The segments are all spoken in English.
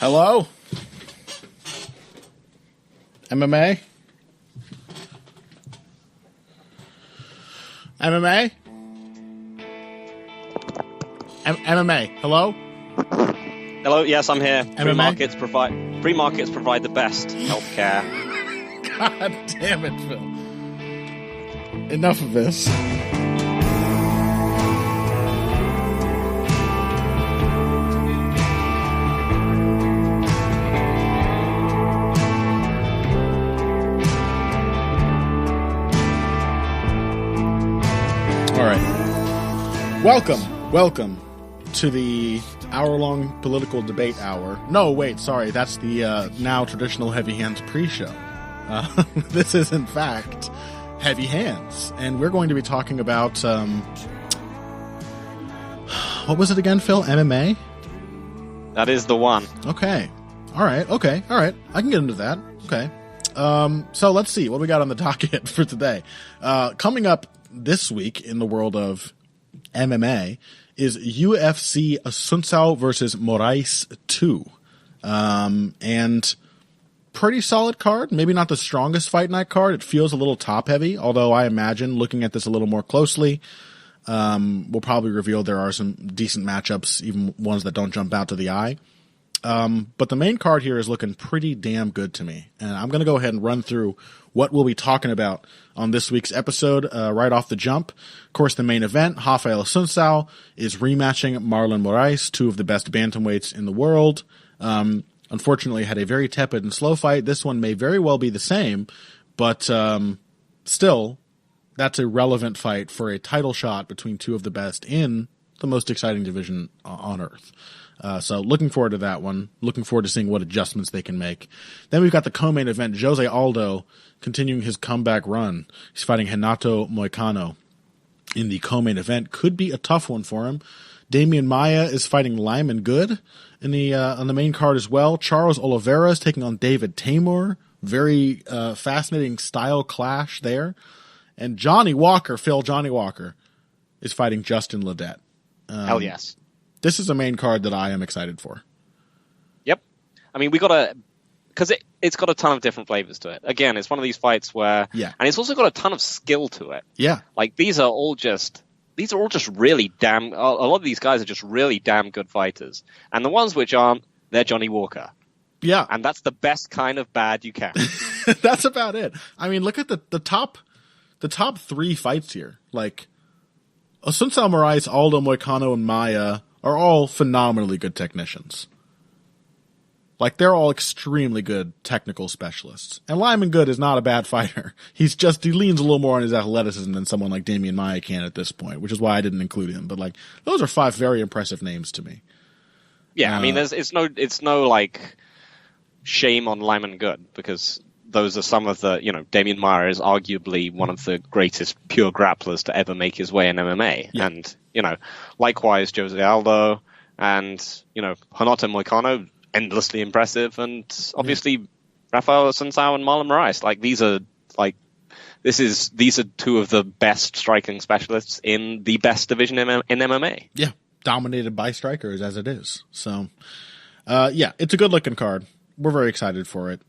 Hello? MMA? MMA? MMA, hello? Hello, yes, I'm here. MMA? Free markets provide the best healthcare. God damn it, Phil. Enough of this. All right. Welcome to the hour-long political debate hour. No, wait, sorry, that's the now traditional Heavy Hands pre-show. This is, in fact, Heavy Hands, and we're going to be talking about, what was it again, Phil? MMA? That is the one. Okay. All right. I can get into that. Okay. So let's see what we got on the docket for today. Coming up this week in the world of MMA is UFC Assuncao versus Moraes 2. And pretty solid card. Maybe not the strongest fight night card. It feels a little top heavy, although I imagine looking at this a little more closely, we'll probably reveal there are some decent matchups, even ones that don't jump out to the eye. But the main card here is looking pretty damn good to me. And I'm going to go ahead and run through what we'll be talking about on this week's episode right off the jump. Of course, the main event, Rafael Assuncao, is rematching Marlon Moraes, two of the best bantamweights in the world. Unfortunately, had a very tepid and slow fight. This one may very well be the same, but still, that's a relevant fight for a title shot between two of the best in the most exciting division on earth. So looking forward to that one. Looking forward to seeing what adjustments they can make. Then we've got the co-main event, Jose Aldo continuing his comeback run. He's fighting Renato Moicano in the co-main event. Could be a tough one for him. Damian Maia is fighting Lyman Good in the on the main card as well. Charles Oliveira is taking on David Tamer. Very fascinating style clash there. And Johnny Walker is fighting Justin Ledet. Hell yes. This is a main card that I am excited for. Yep. I mean, because it's got a ton of different flavors to it. Again, it's one of these fights where, and it's also got a ton of skill to it. Yeah. Like these are all just really damn, a lot of these guys are just really damn good fighters. And the ones which aren't, they're Johnny Walker. Yeah. And that's the best kind of bad you can. That's about it. I mean, look at the top three fights here. Like, Assuncao, Moraes, Aldo, Moicano, and Maia are all phenomenally good technicians. Like, they're all extremely good technical specialists. And Lyman Good is not a bad fighter. He leans a little more on his athleticism than someone like Damian Maia can at this point, which is why I didn't include him. But, like, those are five very impressive names to me. Yeah, I mean, it's no like, shame on Lyman Good, because those are some of the, Damian Maia is arguably one of the greatest pure grapplers to ever make his way in MMA. Yeah. And, likewise, Jose Aldo and, Renato Moicano, endlessly impressive. And obviously, Rafael Assuncao and Marlon Moraes. Like, these are two of the best striking specialists in the best division in MMA. Yeah, dominated by strikers as it is. So, it's a good looking card. We're very excited for it.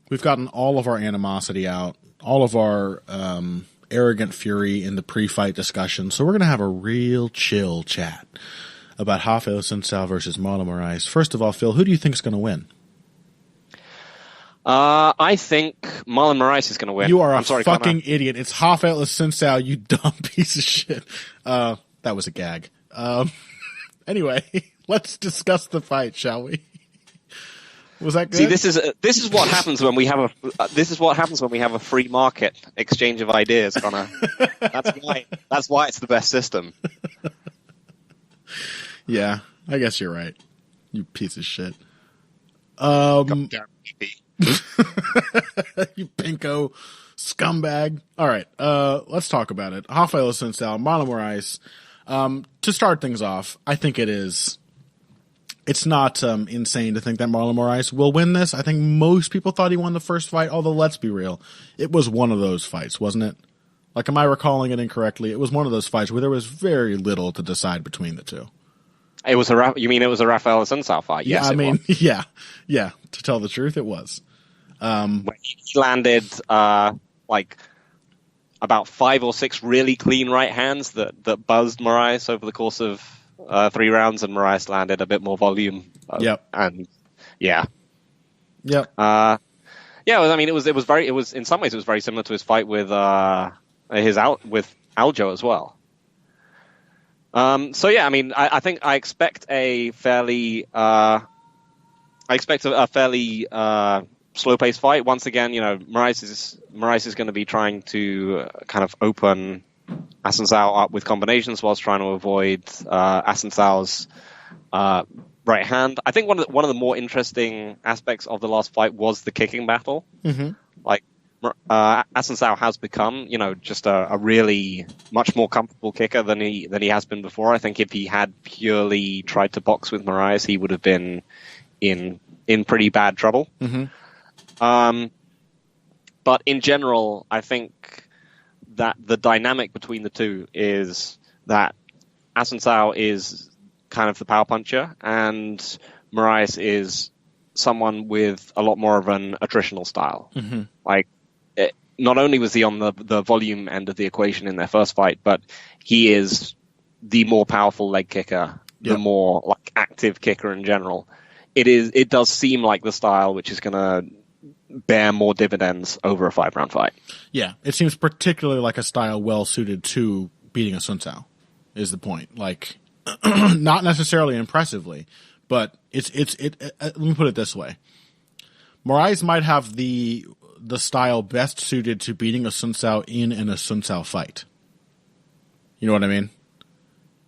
We've gotten all of our animosity out, all of our arrogant fury in the pre-fight discussion. So we're going to have a real chill chat about Rafael Assuncao versus Marlon Moraes. First of all, Phil, who do you think is going to win? I think Marlon Moraes is going to win. You are a fucking idiot. It's Rafael Assuncao, you dumb piece of shit. That was a gag. Anyway, let's discuss the fight, shall we? Was that good? See, this is what happens when we have a free market exchange of ideas, Connor. That's why it's the best system. Yeah, I guess you're right. You piece of shit. You pinko scumbag. All right, let's talk about it. Rafael Assuncao, Marlon Moraes. To start things off, I think it's not insane to think that Marlon Moraes will win this. I think most people thought he won the first fight, although let's be real. It was one of those fights, wasn't it? Like, am I recalling it incorrectly? It was one of those fights where there was very little to decide between the two. You mean it was a Rafael Assuncao fight? Yeah, Yes, I mean, was. yeah. To tell the truth, it was. He landed like about 5 or 6 really clean right hands that buzzed Moraes over the course of 3 rounds, and Moraes landed a bit more volume. Yep. And yeah. Yep. Yeah, I mean, it was in some ways it was very similar to his fight with with Aldo as well. So yeah, I mean, I think I expect a fairly slow-paced fight. Once again, Moraes is going to be trying to kind of open Assuncao up with combinations whilst trying to avoid Assuncao's right hand. I think one of the more interesting aspects of the last fight was the kicking battle. Mm-hmm. Like Assuncao has become, just a really much more comfortable kicker than he has been before. I think if he had purely tried to box with Moraes, he would have been in pretty bad trouble. Mm-hmm. But in general, I think that the dynamic between the two is that Assuncao is kind of the power puncher, and Moraes is someone with a lot more of an attritional style. Mm-hmm. Like, not only was he on the volume end of the equation in their first fight, but he is the more powerful leg kicker, the more like active kicker in general. It does seem like the style which is going to bear more dividends over a 5-round fight. Yeah, it seems particularly like a style well suited to beating Assuncao, is the point. Like, not necessarily impressively, but let me put it this way. Moraes might have the style best suited to beating Assuncao in an Assuncao fight. You know what I mean?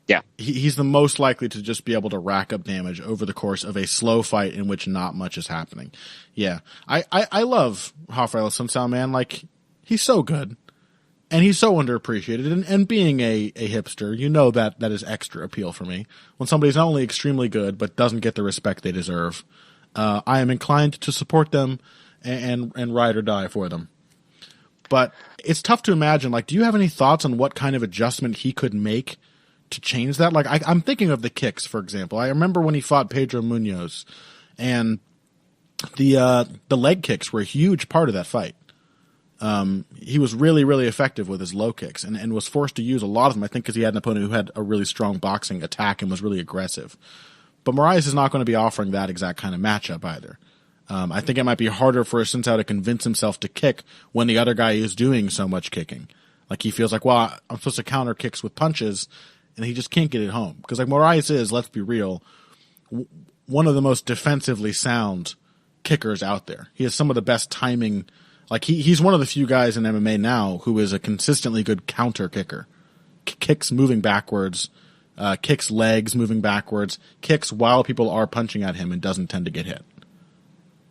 Yeah. He's the most likely to just be able to rack up damage over the course of a slow fight in which not much is happening. Yeah. I love Rafael Assuncao, man. Like, he's so good. And he's so underappreciated. And being a hipster, that is extra appeal for me. When somebody's not only extremely good, but doesn't get the respect they deserve, I am inclined to support them and ride or die for them. But it's tough to imagine. Like, do you have any thoughts on what kind of adjustment he could make to change that? Like, I'm thinking of the kicks, for example. I remember when he fought Pedro Munoz, and the leg kicks were a huge part of that fight. He was really, really effective with his low kicks and was forced to use a lot of them, I think, because he had an opponent who had a really strong boxing attack and was really aggressive. But Moraes is not going to be offering that exact kind of matchup either. I think it might be harder for Assuncao to convince himself to kick when the other guy is doing so much kicking. Like, he feels like, well, I'm supposed to counter kicks with punches, and he just can't get it home. Because, like, Moraes is, let's be real, one of the most defensively sound kickers out there. He has some of the best timing. Like, he's one of the few guys in MMA now who is a consistently good counter kicker. Kicks moving backwards, kicks legs moving backwards, kicks while people are punching at him and doesn't tend to get hit.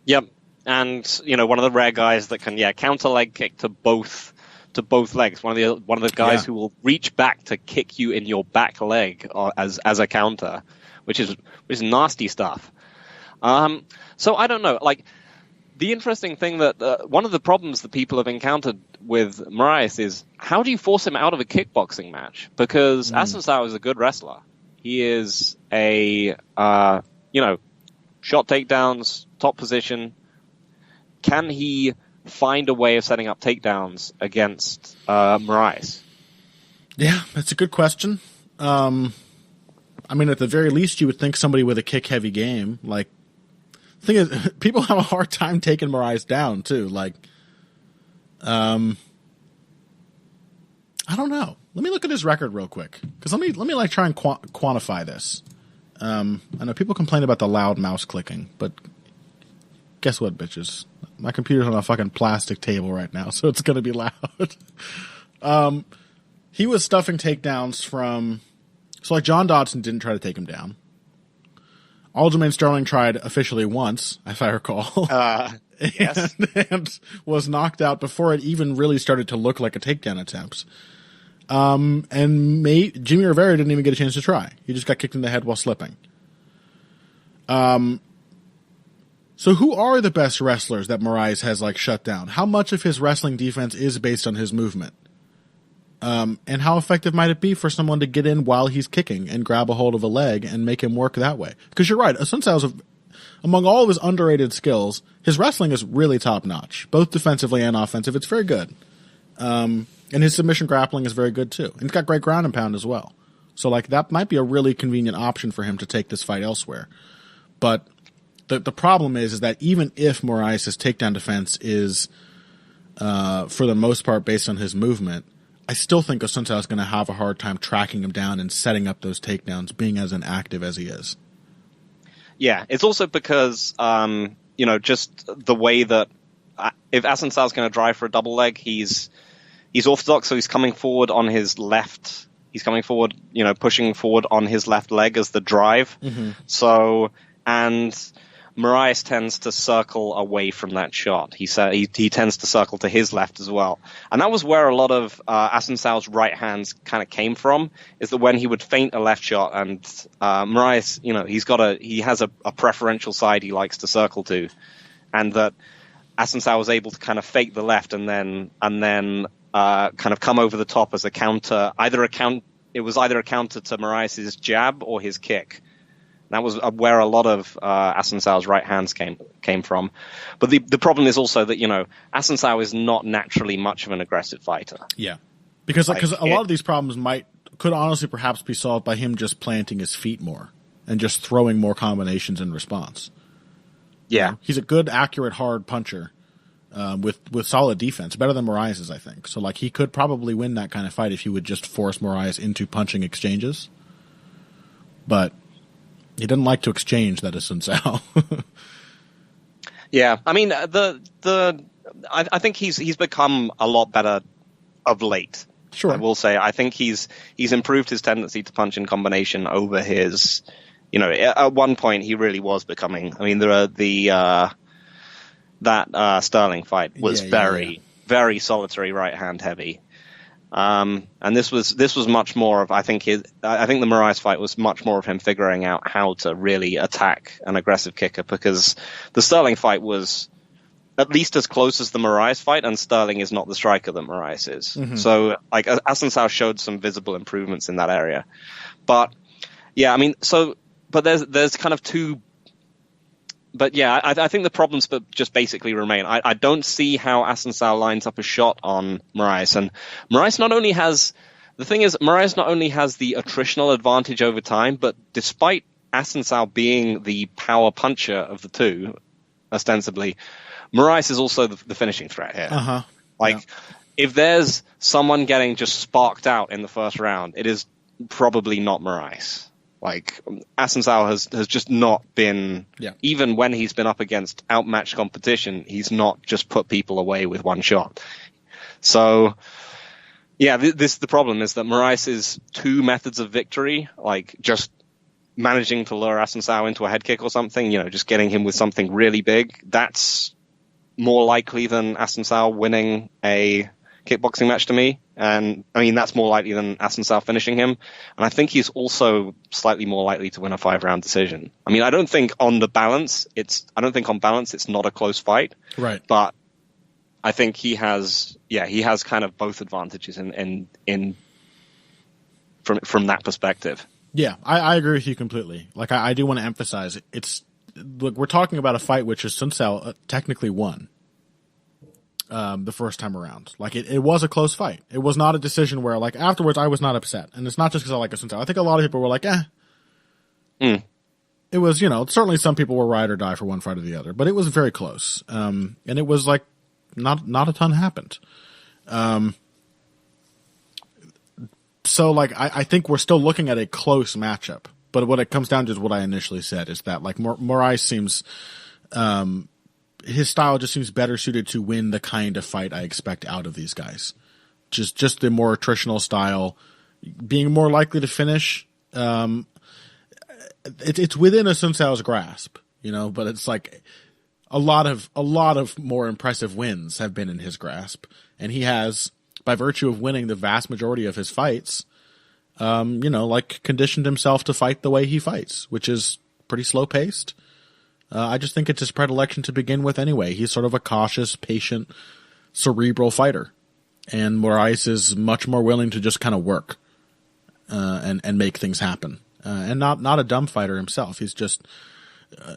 Yep. And, one of the rare guys that can, counter leg kick to both legs. One of the guys who will reach back to kick you in your back leg as a counter, which is nasty stuff. So I don't know. Like, the interesting thing that one of the problems that people have encountered with Moraes is, how do you force him out of a kickboxing match? Because Assuncao is a good wrestler. He is a shot takedowns, top position. Can he find a way of setting up takedowns against Moraes? Yeah, that's a good question. I mean, at the very least, you would think somebody with a kick-heavy game. Like, the thing is, people have a hard time taking Moraes down, too. Like, I don't know. Let me look at his record real quick. Because let me like try and quantify this. I know people complain about the loud mouse clicking, but guess what, bitches? My computer's on a fucking plastic table right now, so it's going to be loud. He was stuffing takedowns from... So, like, John Dodson didn't try to take him down. Aljamain Sterling tried officially once, if I recall. Yes. and was knocked out before it even really started to look like a takedown attempt. And Jimmy Rivera didn't even get a chance to try. He just got kicked in the head while slipping. So who are the best wrestlers that Moraes has, like, shut down? How much of his wrestling defense is based on his movement? And how effective might it be for someone to get in while he's kicking and grab a hold of a leg and make him work that way? Because you're right, Assuncao, among all of his underrated skills, his wrestling is really top notch, both defensively and offensive. It's very good. And his submission grappling is very good too. And he's got great ground and pound as well. So like that might be a really convenient option for him to take this fight elsewhere. But the problem is that even if Moraes' takedown defense is, for the most part, based on his movement, I still think Assuncao is going to have a hard time tracking him down and setting up those takedowns, being as inactive as he is. Yeah, it's also because, just the way that if Assuncao is going to drive for a double leg, he's orthodox, so he's coming forward on his left. He's coming forward, pushing forward on his left leg as the drive. Mm-hmm. So, and Moraes tends to circle away from that shot. He tends to circle to his left as well. And that was where a lot of Assuncao's right hands kind of came from, is that when he would feint a left shot and Moraes, he has a preferential side he likes to circle to, and that Assuncao was able to kind of fake the left and then kind of come over the top as a counter. It was either a counter to Moraes' jab or his kick. That was where a lot of Assuncao's right hands came from. But the problem is also that, Assuncao is not naturally much of an aggressive fighter. Yeah. Because a lot of these problems could honestly perhaps be solved by him just planting his feet more and just throwing more combinations in response. Yeah. He's a good, accurate, hard puncher with solid defense, better than Moraes' I think. So like he could probably win that kind of fight if he would just force Moraes into punching exchanges. But he didn't like to exchange, that Assuncao. Yeah, I mean I think he's become a lot better of late. Sure, I will say I think he's improved his tendency to punch in combination over his. At one point he really was becoming. I mean, that Sterling fight was very solitary right hand heavy. And this was much more of I think the Moraes fight was much more of him figuring out how to really attack an aggressive kicker, because the Sterling fight was at least as close as the Moraes fight, and Sterling is not the striker that Moraes is. Mm-hmm. So like Assuncao showed some visible improvements in that area. But yeah, I mean, but there's kind of two. But yeah, I think the problems just basically remain. I don't see how Assuncao lines up a shot on Moraes. And Moraes not only has the attritional advantage over time, but despite Assuncao being the power puncher of the two, ostensibly, Moraes is also the finishing threat here. Uh-huh. If there's someone getting just sparked out in the first round, it is probably not Moraes. Like, Assuncao has just not been, even when he's been up against outmatched competition, he's not just put people away with one shot. So, yeah, the problem is that Moraes' two methods of victory, like just managing to lure Assuncao into a head kick or something, just getting him with something really big, that's more likely than Assuncao winning a kickboxing match to me. And I mean, that's more likely than Assuncao finishing him. And I think he's also slightly more likely to win a 5-round decision. I mean, I don't think on balance it's not a close fight. Right. But I think he has kind of both advantages from that perspective. Yeah, I agree with you completely. Like, I do want to emphasize we're talking about a fight which Assuncao technically won. The first time around. Like, it was a close fight. It was not a decision where, like, afterwards I was not upset. And it's not just because I like Assuncao. I think a lot of people were like, It was, certainly some people were ride or die for one fight or the other, but it was very close. And it was like, not a ton happened. So, like, I think we're still looking at a close matchup. But what it comes down to is what I initially said, is that, like, Moraes seems, his style just seems better suited to win the kind of fight I expect out of these guys. Just the more attritional style, being more likely to finish. It's within Assuncao's grasp, but it's like a lot of more impressive wins have been in his grasp, and he has, by virtue of winning the vast majority of his fights, conditioned himself to fight the way he fights, which is pretty slow paced. I just think it's his predilection to begin with anyway. He's sort of a cautious, patient, cerebral fighter. And Moraes is much more willing to just kind of work and make things happen. And not a dumb fighter himself. He's just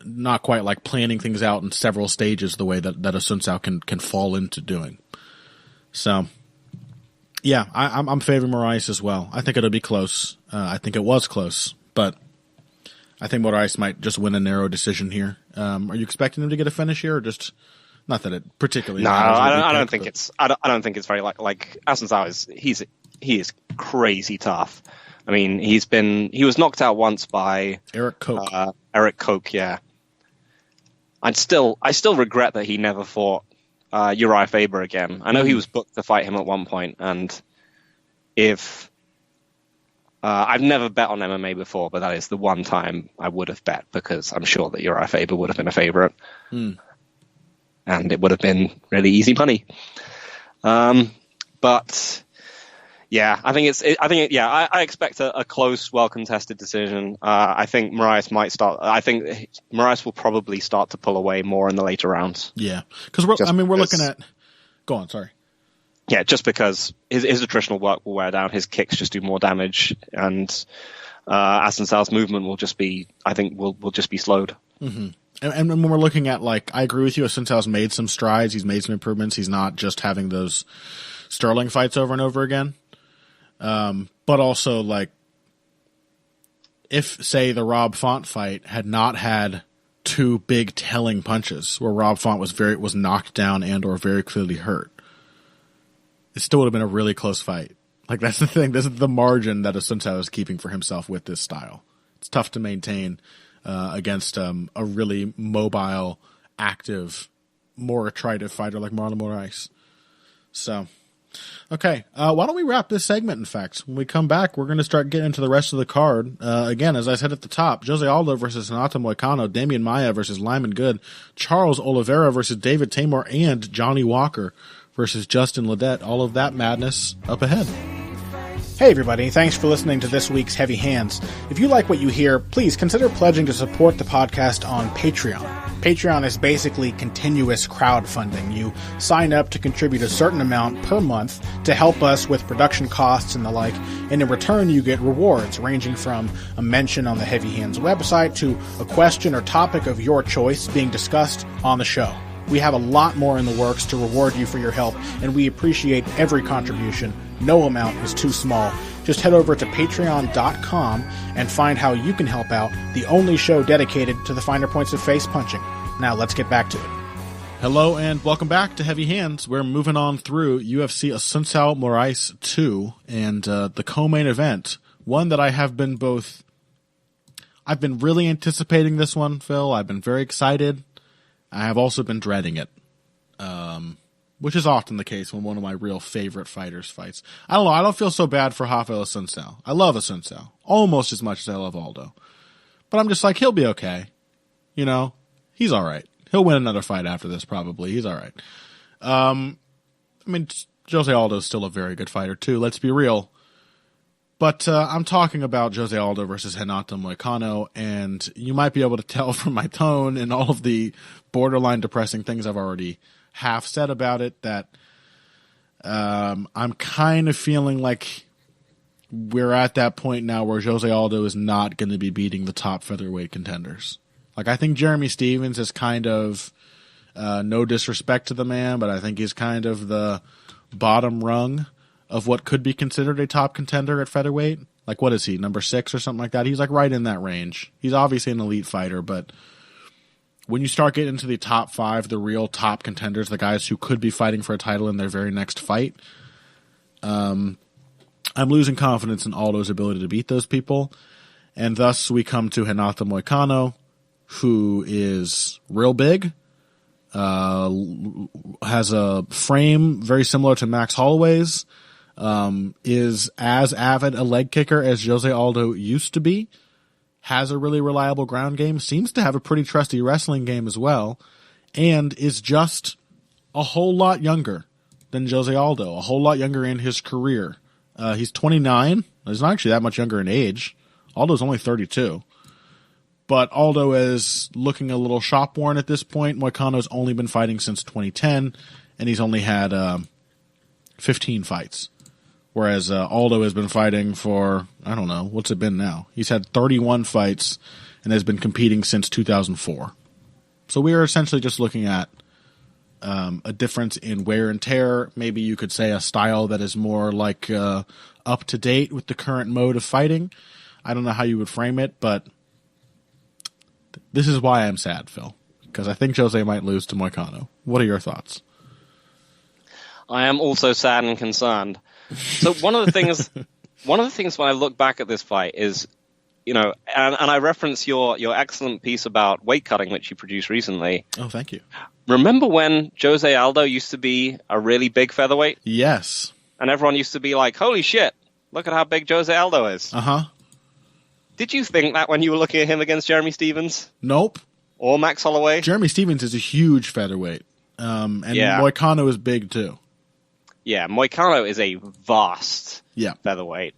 not quite like planning things out in several stages the way that Assuncao can fall into doing. So, yeah, I'm favoring Moraes as well. I think it'll be close. I think it was close, but I think Moraes might just win a narrow decision here. Are you expecting him to get a finish here, or just not that it particularly? No, I don't think it's. I don't think it's very like Assuncao he is crazy tough. I mean, he was knocked out once by Eric Koch. Eric Koch, yeah. I still regret that he never fought Uriah Faber again. I know he was booked to fight him at one point, and if I've never bet on MMA before, but that is the one time I would have bet, because I'm sure that Uriah Faber would have been a favorite, and it would have been really easy money. But yeah, I expect a close, well-contested decision. I think Moraes might start. I think Moraes will probably start to pull away more in the later rounds. Yeah, because we're looking at. Go on, sorry. Yeah, just because his attritional work will wear down, his kicks just do more damage, and Assuncao's movement will just be, I think, will just be slowed. Mm-hmm. And when we're looking at, like, I agree with you. Assuncao's made some strides. He's made some improvements. He's not just having those Sterling fights over and over again. But also, like, if, say, the Rob Font fight had not had two big telling punches where Rob Font was knocked down and or very clearly hurt, it still would have been a really close fight. Like, that's the thing. This is the margin that Assuncao is keeping for himself with this style. It's tough to maintain against a really mobile, active, more attritive fighter like Marlon Moraes. So, okay. Why don't we wrap this segment, in fact? When we come back, we're going to start getting into the rest of the card. Again, as I said at the top, Jose Aldo versus Renato Moicano, Damian Maia versus Lyman Good, Charles Oliveira versus David Tamer, and Johnny Walker versus Justin Ledet. All of that madness up ahead. Hey everybody, thanks for listening to this week's Heavy Hands. If you like what you hear, please consider pledging to support the podcast on Patreon. Patreon is basically continuous crowdfunding. You sign up to contribute a certain amount per month to help us with production costs and the like, and in return you get rewards ranging from a mention on the Heavy Hands website to a question or topic of your choice being discussed on the show. We have a lot more in the works to reward you for your help, and we appreciate every contribution. No amount is too small. Just head over to patreon.com and find how you can help out, the only show dedicated to the finer points of face punching. Now let's get back to it. Hello and welcome back to Heavy Hands. We're moving on through UFC Assuncao Moraes 2 and the co-main event. One that I have been I've been really anticipating this one, Phil. I've been very excited. I have also been dreading it, which is often the case when one of my real favorite fighters fights. I don't know. I don't feel so bad for Rafael Assuncao. I love Assuncao almost as much as I love Aldo. But I'm just like, he'll be okay. You know, he's all right. He'll win another fight after this, probably. He's all right. I mean, Jose Aldo is still a very good fighter, too. Let's be real. But I'm talking about Jose Aldo versus Renato Moicano, and you might be able to tell from my tone and all of the borderline depressing things I've already half said about it that I'm kind of feeling like we're at that point now where Jose Aldo is not going to be beating the top featherweight contenders. Like, I think Jeremy Stevens is kind of, no disrespect to the man, but I think he's kind of the bottom rung of what could be considered a top contender at featherweight. Like, what is he, number 6 or something like that? He's like right in that range. He's obviously an elite fighter, but when you start getting into the top 5, the real top contenders, the guys who could be fighting for a title in their very next fight, I'm losing confidence in Aldo's ability to beat those people. And thus we come to Renato Moicano, who is real big, has a frame very similar to Max Holloway's, is as avid a leg kicker as Jose Aldo used to be, has a really reliable ground game, seems to have a pretty trusty wrestling game as well, and is just a whole lot younger than Jose Aldo, a whole lot younger in his career. He's 29. He's not actually that much younger in age. Aldo's only 32. But Aldo is looking a little shop-worn at this point. Moicano's only been fighting since 2010, and he's only had 15 fights. Whereas Aldo has been fighting for, I don't know, what's it been now? He's had 31 fights and has been competing since 2004. So we are essentially just looking at a difference in wear and tear. Maybe you could say a style that is more like up to date with the current mode of fighting. I don't know how you would frame it, but this is why I'm sad, Phil, because I think Jose might lose to Moicano. What are your thoughts? I am also sad and concerned. So one of the things when I look back at this fight is, and I reference your excellent piece about weight cutting, which you produced recently. Oh, thank you. Remember when Jose Aldo used to be a really big featherweight? Yes. And everyone used to be like, holy shit, look at how big Jose Aldo is. Uh-huh. Did you think that when you were looking at him against Jeremy Stephens? Nope. Or Max Holloway? Jeremy Stephens is a huge featherweight. And Moicano is big, too. Yeah, Moicano is a vast featherweight.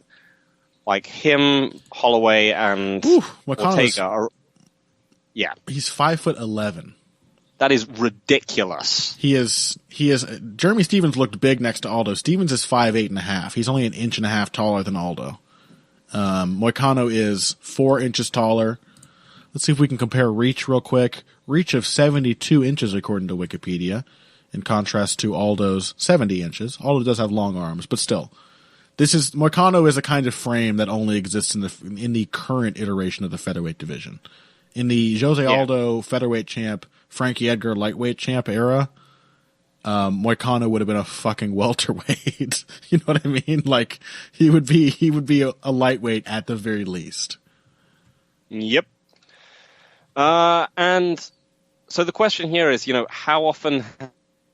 Like him, Holloway, and Ortega are... Yeah. He's 5'11". That is ridiculous. He is. Jeremy Stephens looked big next to Aldo. Stephens is 5'8.5". He's only an inch and a half taller than Aldo. Moicano is 4 inches taller. Let's see if we can compare reach real quick. Reach of 72 inches according to Wikipedia, in contrast to Aldo's 70 inches. Aldo does have long arms, but still. Moicano is a kind of frame that only exists in the current iteration of the featherweight division. In the Jose Aldo featherweight champ, Frankie Edgar lightweight champ era, Moicano would have been a fucking welterweight. You know what I mean? Like he would be a lightweight at the very least. Yep. And so the question here is, how often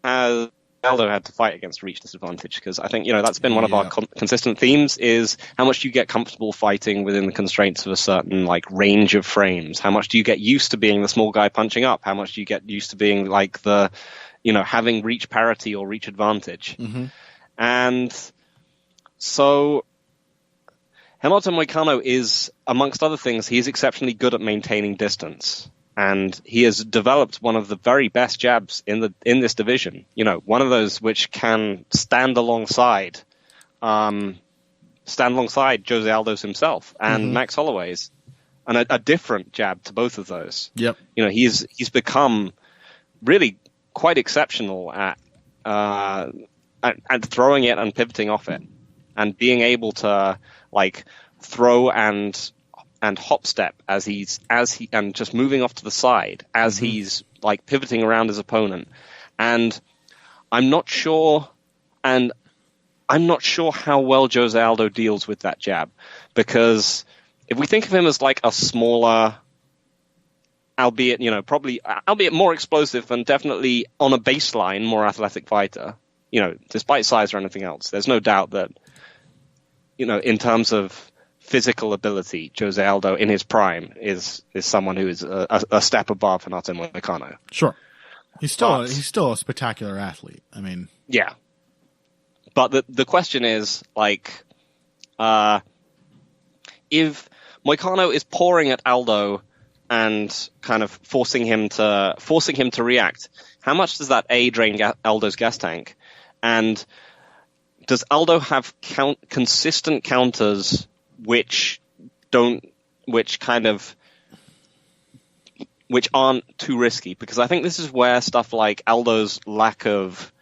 has Aldo had to fight against reach disadvantage? Because I think, that's been one of our consistent themes is how much do you get comfortable fighting within the constraints of a certain range of frames? How much do you get used to being the small guy punching up? How much do you get used to being like the, having reach parity or reach advantage? Mm-hmm. And so Renato Moicano is, amongst other things, he's exceptionally good at maintaining distance. And he has developed one of the very best jabs in this division. One of those which can stand alongside Jose Aldo's himself and Max Holloway's, and a different jab to both of those. Yep. He's become really quite exceptional at throwing it and pivoting off it, and being able to throw and hop step as he and just moving off to the side as he's pivoting around his opponent. And I'm not sure how well Jose Aldo deals with that jab, because if we think of him as a smaller, albeit more explosive and definitely on a baseline more athletic fighter, despite size or anything else, there's no doubt that in terms of physical ability, Jose Aldo in his prime is someone who is a step above Renato Moicano. Sure, he's still a spectacular athlete. I mean, yeah. But the question is if Moicano is pouring at Aldo and kind of forcing him to react, how much does that drain Aldo's gas tank? And does Aldo have consistent counters which aren't too risky? Because I think this is where stuff like Aldo's lack of,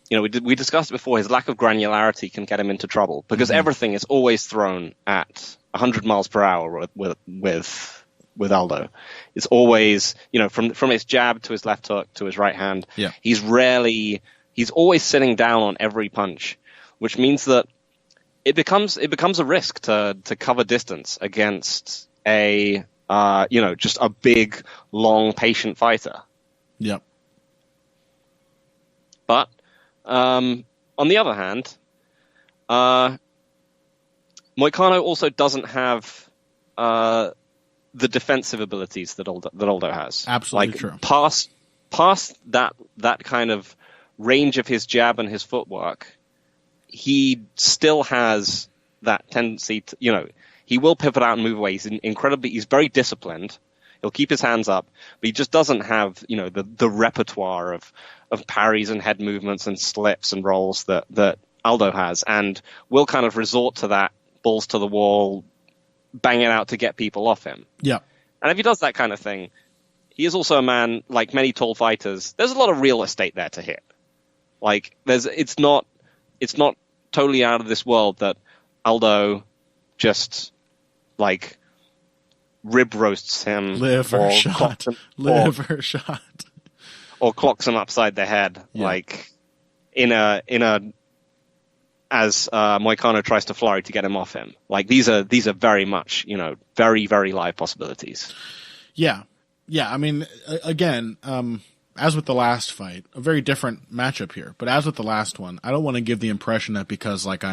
we discussed it before, his lack of granularity can get him into trouble, because everything is always thrown at 100 miles per hour with Aldo. It's always, from his jab to his left hook to his right hand. Yeah. He's always sitting down on every punch, which means that it becomes a risk to cover distance against just a big, long, patient fighter. Yep. But on the other hand, Moicano also doesn't have the defensive abilities that Aldo has. Absolutely true. Past that kind of range of his jab and his footwork, he still has that tendency to, he will pivot out and move away. He's very disciplined. He'll keep his hands up, but he just doesn't have, the repertoire of parries and head movements and slips and rolls that Aldo has, and will kind of resort to that balls to the wall, banging out to get people off him. Yeah. And if he does that kind of thing, he is also a man, like many tall fighters, there's a lot of real estate there to hit. Like, it's not totally out of this world that Aldo just, like, rib roasts him. Liver shot. Or clocks him upside the head, like, as Moicano tries to flurry to get him off him. Like, these are very much, very, very live possibilities. Yeah. Yeah, I mean, again, as with the last fight, a very different matchup here. But as with the last one, I don't want to give the impression that because, like,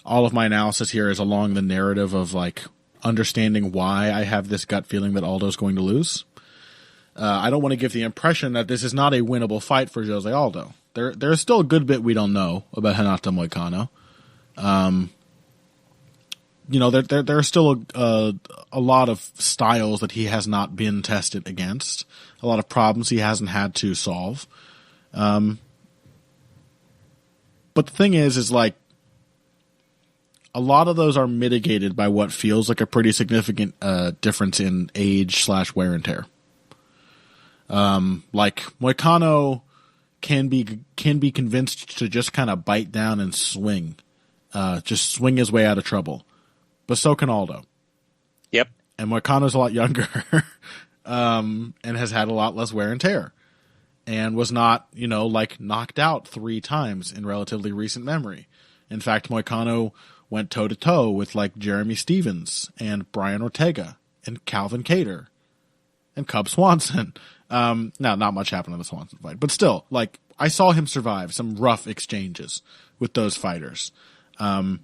all of my analysis here is along the narrative of, like, understanding why I have this gut feeling that Aldo's going to lose. I don't want to give the impression that this is not a winnable fight for Jose Aldo. There's still a good bit we don't know about Renato Moicano. There are still a lot of styles that he has not been tested against, a lot of problems he hasn't had to solve. But the thing is like, a lot of those are mitigated by what feels like a pretty significant difference in age / wear and tear. Like Moicano can be convinced to just kind of bite down and swing, just swing his way out of trouble. But so can Aldo. Yep. And Moicano's a lot younger, and has had a lot less wear and tear, and was not, like knocked out 3 times in relatively recent memory. In fact, Moicano went toe to toe with like Jeremy Stevens and Brian Ortega and Calvin Kattar and Cub Swanson. Now, not much happened in the Swanson fight, but still, like, I saw him survive some rough exchanges with those fighters. And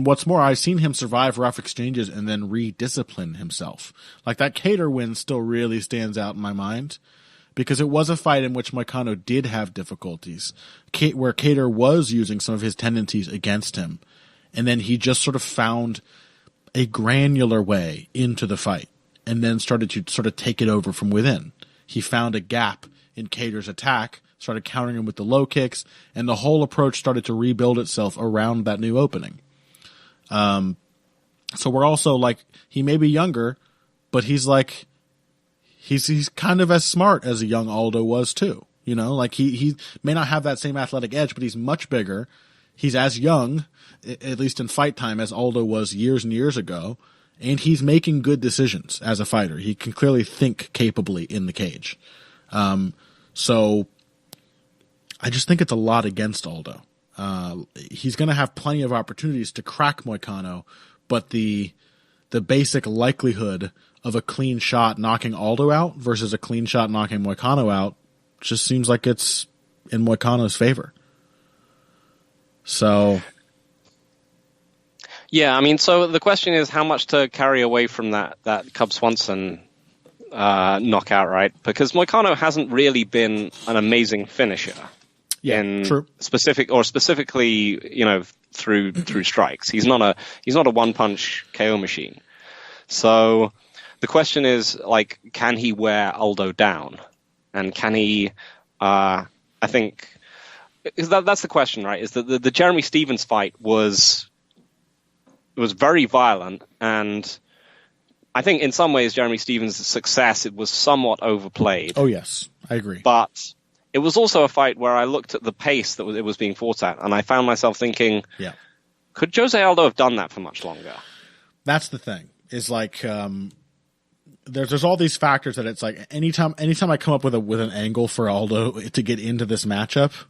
what's more, I've seen him survive rough exchanges and then rediscipline himself. Like, that Kattar win still really stands out in my mind, because it was a fight in which Moicano did have difficulties, where Kattar was using some of his tendencies against him, and then he just sort of found a granular way into the fight, and then started to sort of take it over from within. He found a gap in Kattar's attack, started countering him with the low kicks, and the whole approach started to rebuild itself around that new opening. So we're also like, he may be younger, but he's like, he's kind of as smart as a young Aldo was too. Like he may not have that same athletic edge, but he's much bigger. He's as young, at least in fight time, as Aldo was years and years ago. And he's making good decisions as a fighter. He can clearly think capably in the cage. So I just think it's a lot against Aldo. He's going to have plenty of opportunities to crack Moicano, but the basic likelihood of a clean shot knocking Aldo out versus a clean shot knocking Moicano out just seems like it's in Moicano's favor. So... Yeah, I mean, so the question is how much to carry away from that Cub Swanson knockout, right? Because Moicano hasn't really been an amazing finisher. Yeah, true. Specifically, through strikes. He's not a one-punch KO machine. So the question is, like, can he wear Aldo down? And can he, I think, that's the question, right? Is that the Jeremy Stevens fight was very violent, and I think in some ways Jeremy Stevens' success, it was somewhat overplayed. Oh yes, I agree. But it was also a fight where I looked at the pace that it was being fought at, and I found myself thinking, could Jose Aldo have done that for much longer? That's the thing. Is like there's all these factors that it's like anytime I come up with an angle for Aldo to get into this matchup,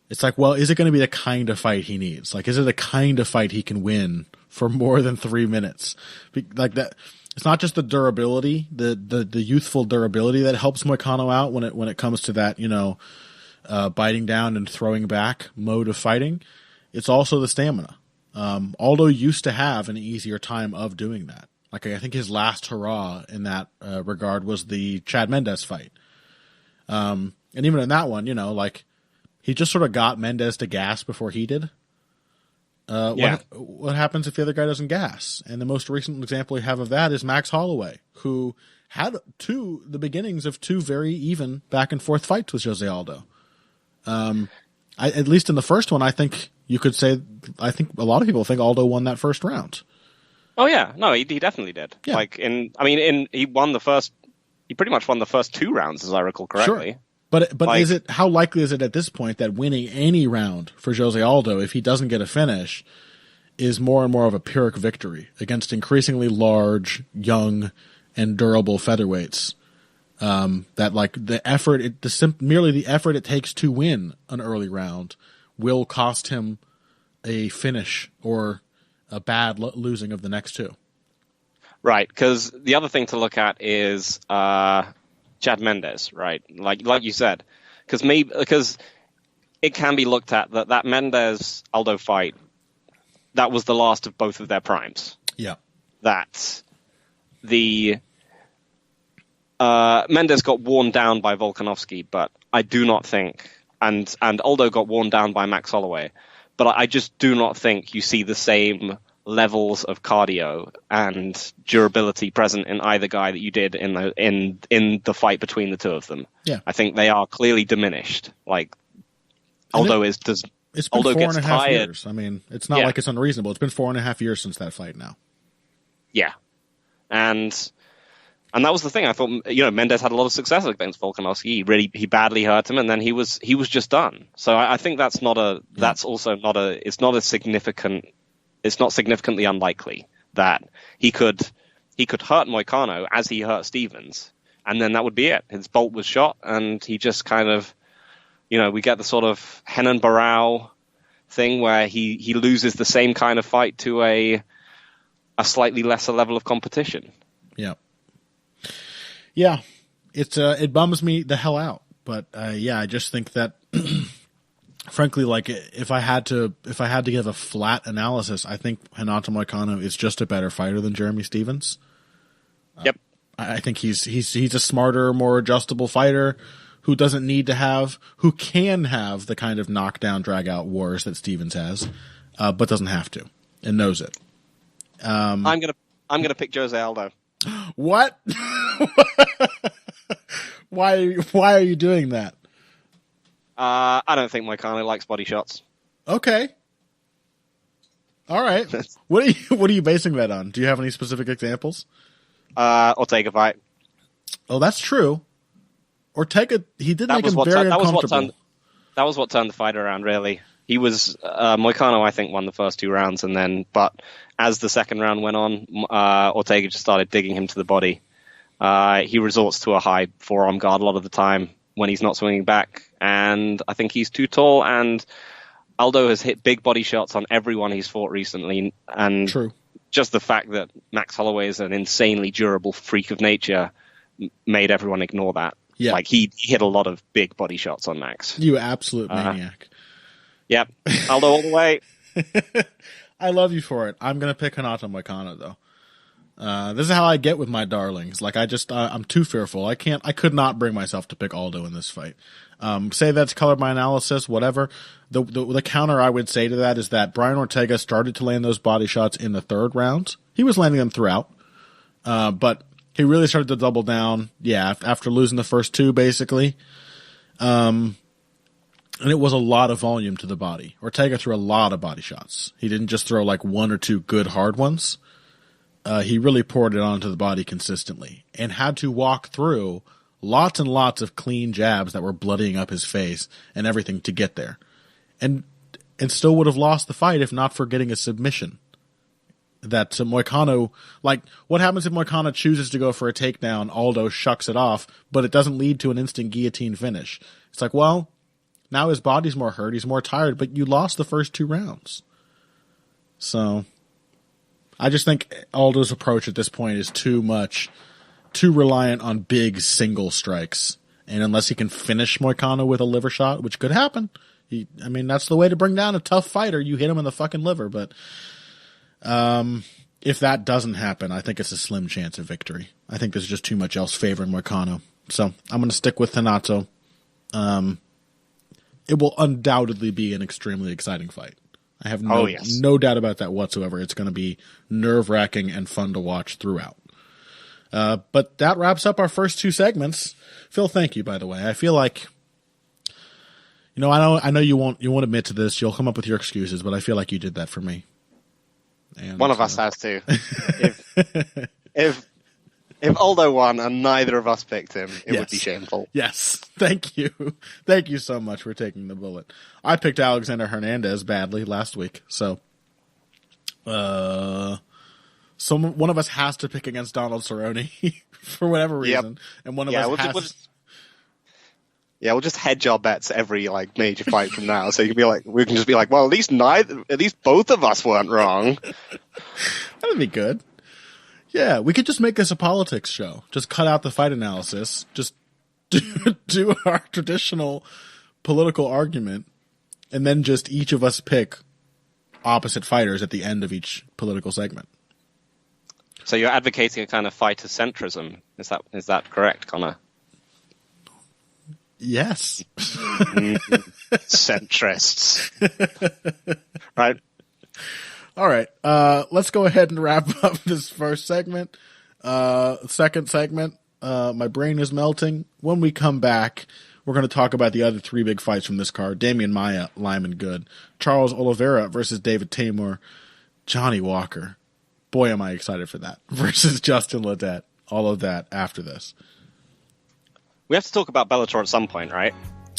it's like, well, is it going to be the kind of fight he needs? Like, is it the kind of fight he can win for more than 3 minutes? Like that, it's not just the durability, the youthful durability that helps Moicano out when it comes to that, biting down and throwing back mode of fighting. It's also the stamina. Aldo used to have an easier time of doing that. Like, I think his last hurrah in that regard was the Chad Mendes fight. And even in that one, like, he just sort of got Mendes to gas before he did. What happens if the other guy doesn't gas? And the most recent example we have of that is Max Holloway, who had the beginnings of 2 very even back and forth fights with Jose Aldo. I at least in the first one, I think you could say, I think a lot of people think Aldo won that first round. Oh yeah, no, he definitely did. Yeah. He pretty much won the first 2 rounds, as I recall correctly. Sure. But how likely is it at this point that winning any round for Jose Aldo, if he doesn't get a finish, is more and more of a Pyrrhic victory against increasingly large, young, and durable featherweights? That like merely the effort it takes to win an early round will cost him a finish or a bad losing of the next 2. Right, because the other thing to look at is Chad Mendes, right? Like you said, because it can be looked at that Mendes Aldo fight, that was the last of both of their primes. Yeah, that the Mendes got worn down by Volkanovski, but I do not think, and Aldo got worn down by Max Holloway, but I just do not think you see the same levels of cardio and durability present in either guy that you did in the fight between the 2 of them. Yeah, I think they are clearly diminished. Like Aldo it's been Aldo 4.5 tired. years. I mean, it's not like it's unreasonable. It's been 4.5 years since that fight now. Yeah, and that was the thing. I thought, Mendes had a lot of success against Volkanovski. He badly hurt him, and then he was just done. So I think it's not significantly unlikely that he could hurt Moicano as he hurt Stevens, and then that would be it. His bolt was shot, and he just kind of, we get the sort of Henan Barao thing where he loses the same kind of fight to a slightly lesser level of competition. Yeah. Yeah, it bums me the hell out, but I just think that, frankly, like if I had to give a flat analysis, I think Renato Moicano is just a better fighter than Jeremy Stevens. Yep, I think he's a smarter, more adjustable fighter who can have the kind of knockdown, drag out wars that Stevens has, but doesn't have to and knows it. I'm gonna pick Jose Aldo. What? Why are you doing that? I don't think Moicano likes body shots. Okay. All right. What are you basing that on? Do you have any specific examples? Ortega fight. Oh, that's true. Ortega, he did make him very uncomfortable. That was what turned the fight around, really. He was Moicano, I think, won the first 2 rounds, but as the second round went on, Ortega just started digging him to the body. He resorts to a high forearm guard a lot of the time when he's not swinging back, and I think he's too tall. And Aldo has hit big body shots on everyone he's fought recently, and True. Just the fact that Max Holloway is an insanely durable freak of nature made everyone ignore that. Yeah. Like he hit a lot of big body shots on Max. You absolute maniac. Yep. Aldo all the way. I love you for it. I'm going to pick Renato Moicano, though. This is how I get with my darlings. Like, I'm too fearful. I could not bring myself to pick Aldo in this fight. Say that's colored my analysis, whatever. The counter I would say to that is that Brian Ortega started to land those body shots in the 3rd round. He was landing them throughout. But he really started to double down, after losing the first 2, basically. And it was a lot of volume to the body. Ortega threw a lot of body shots. He didn't just throw like 1 or 2 good hard ones. He really poured it onto the body consistently and had to walk through lots and lots of clean jabs that were bloodying up his face and everything to get there. And still would have lost the fight if not for getting a submission. That Moicano, like, what happens if Moicano chooses to go for a takedown, Aldo shucks it off, but it doesn't lead to an instant guillotine finish? It's like, well, now his body's more hurt, he's more tired, but you lost the first 2 rounds. So I just think Aldo's approach at this point is too reliant on big single strikes. And unless he can finish Moicano with a liver shot, which could happen, that's the way to bring down a tough fighter. You hit him in the fucking liver. But if that doesn't happen, I think it's a slim chance of victory. I think there's just too much else favoring Moicano. So I'm going to stick with Renato. It will undoubtedly be an extremely exciting fight. I have no doubt about that whatsoever. It's going to be nerve-wracking and fun to watch throughout. But that wraps up our first 2 segments. Phil, thank you, by the way. I feel like, I know you won't admit to this. You'll come up with your excuses, but I feel like you did that for me. And one of us has to. If Aldo won and neither of us picked him, it would be shameful. Yes. Thank you. Thank you so much for taking the bullet. I picked Alexander Hernandez badly last week, so one of us has to pick against Donald Cerrone for whatever reason, and one of us has. We'll just hedge our bets every major fight from now. So we can just be like, well, at least both of us weren't wrong. That'd be good. Yeah, we could just make this a politics show. Just cut out the fight analysis. Just do our traditional political argument, and then just each of us pick opposite fighters at the end of each political segment. So you're advocating a kind of fighter centrism. Is that correct, Connor? Yes. Centrists. Right. All right. Let's go ahead and wrap up this first segment. Second segment, my brain is melting. When we come back, we're going to talk about the other three big fights from this card. Damian Maia, Lyman Good. Charles Oliveira versus David Tamer. Johnny Walker. Boy, am I excited for that. Versus Justin Ledet. All of that after this. We have to talk about Bellator at some point, right?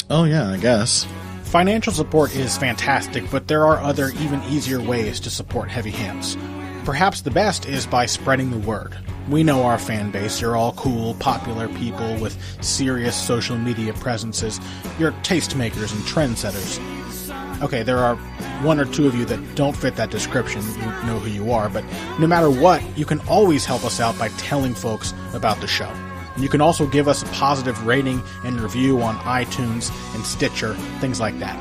Oh, yeah, I guess. Financial support is fantastic, but there are other, even easier ways to support Heavy Hands. Perhaps the best is by spreading the word. We know our fan base. You're all cool, popular people with serious social media presences. You're tastemakers and trendsetters. Okay, there are one or two of you that don't fit that description. You know who you are, but no matter what, you can always help us out by telling folks about the show. You can also give us a positive rating and review on iTunes and Stitcher, things like that.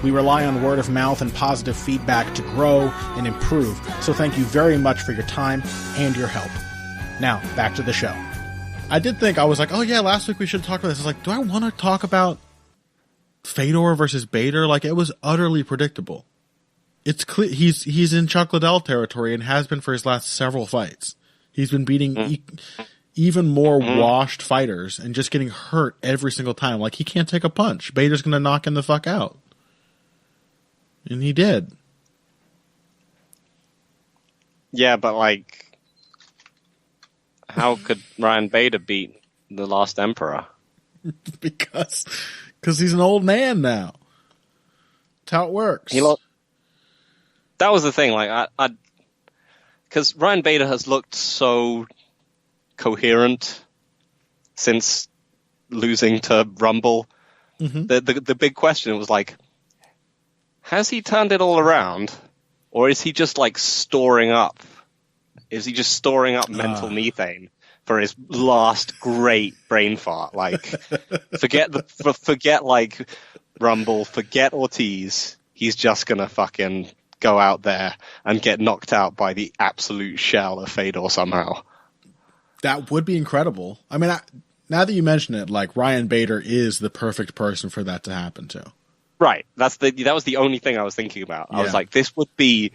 We rely on word of mouth and positive feedback to grow and improve, so thank you very much for your time and your help. Now, back to the show. I did think, I was like, oh yeah, last week we should talk about this. I was like, do I want to talk about Fedor versus Bader? Like, it was utterly predictable. It's clear he's in Chuck Liddell territory and has been for his last several fights. He's been beating even more washed fighters and just getting hurt every single time. Like, he can't take a punch. Bader's going to knock him the fuck out. And he did. Yeah, but how could Ryan Bader beat the last Emperor? Because he's an old man now. That's how it works. That was the thing. Because Ryan Bader has looked so coherent since losing to Rumble. Mm-hmm. The big question was has he turned it all around, or is he just storing up? Is he just storing up mental methane for his last great brain fart? Forget Rumble, forget Ortiz. He's just gonna fucking go out there and get knocked out by the absolute shell of Fedor somehow. That would be incredible. I mean, now that you mention it, Ryan Bader is the perfect person for that to happen to. Right. That was the only thing I was thinking about. I was like, this would be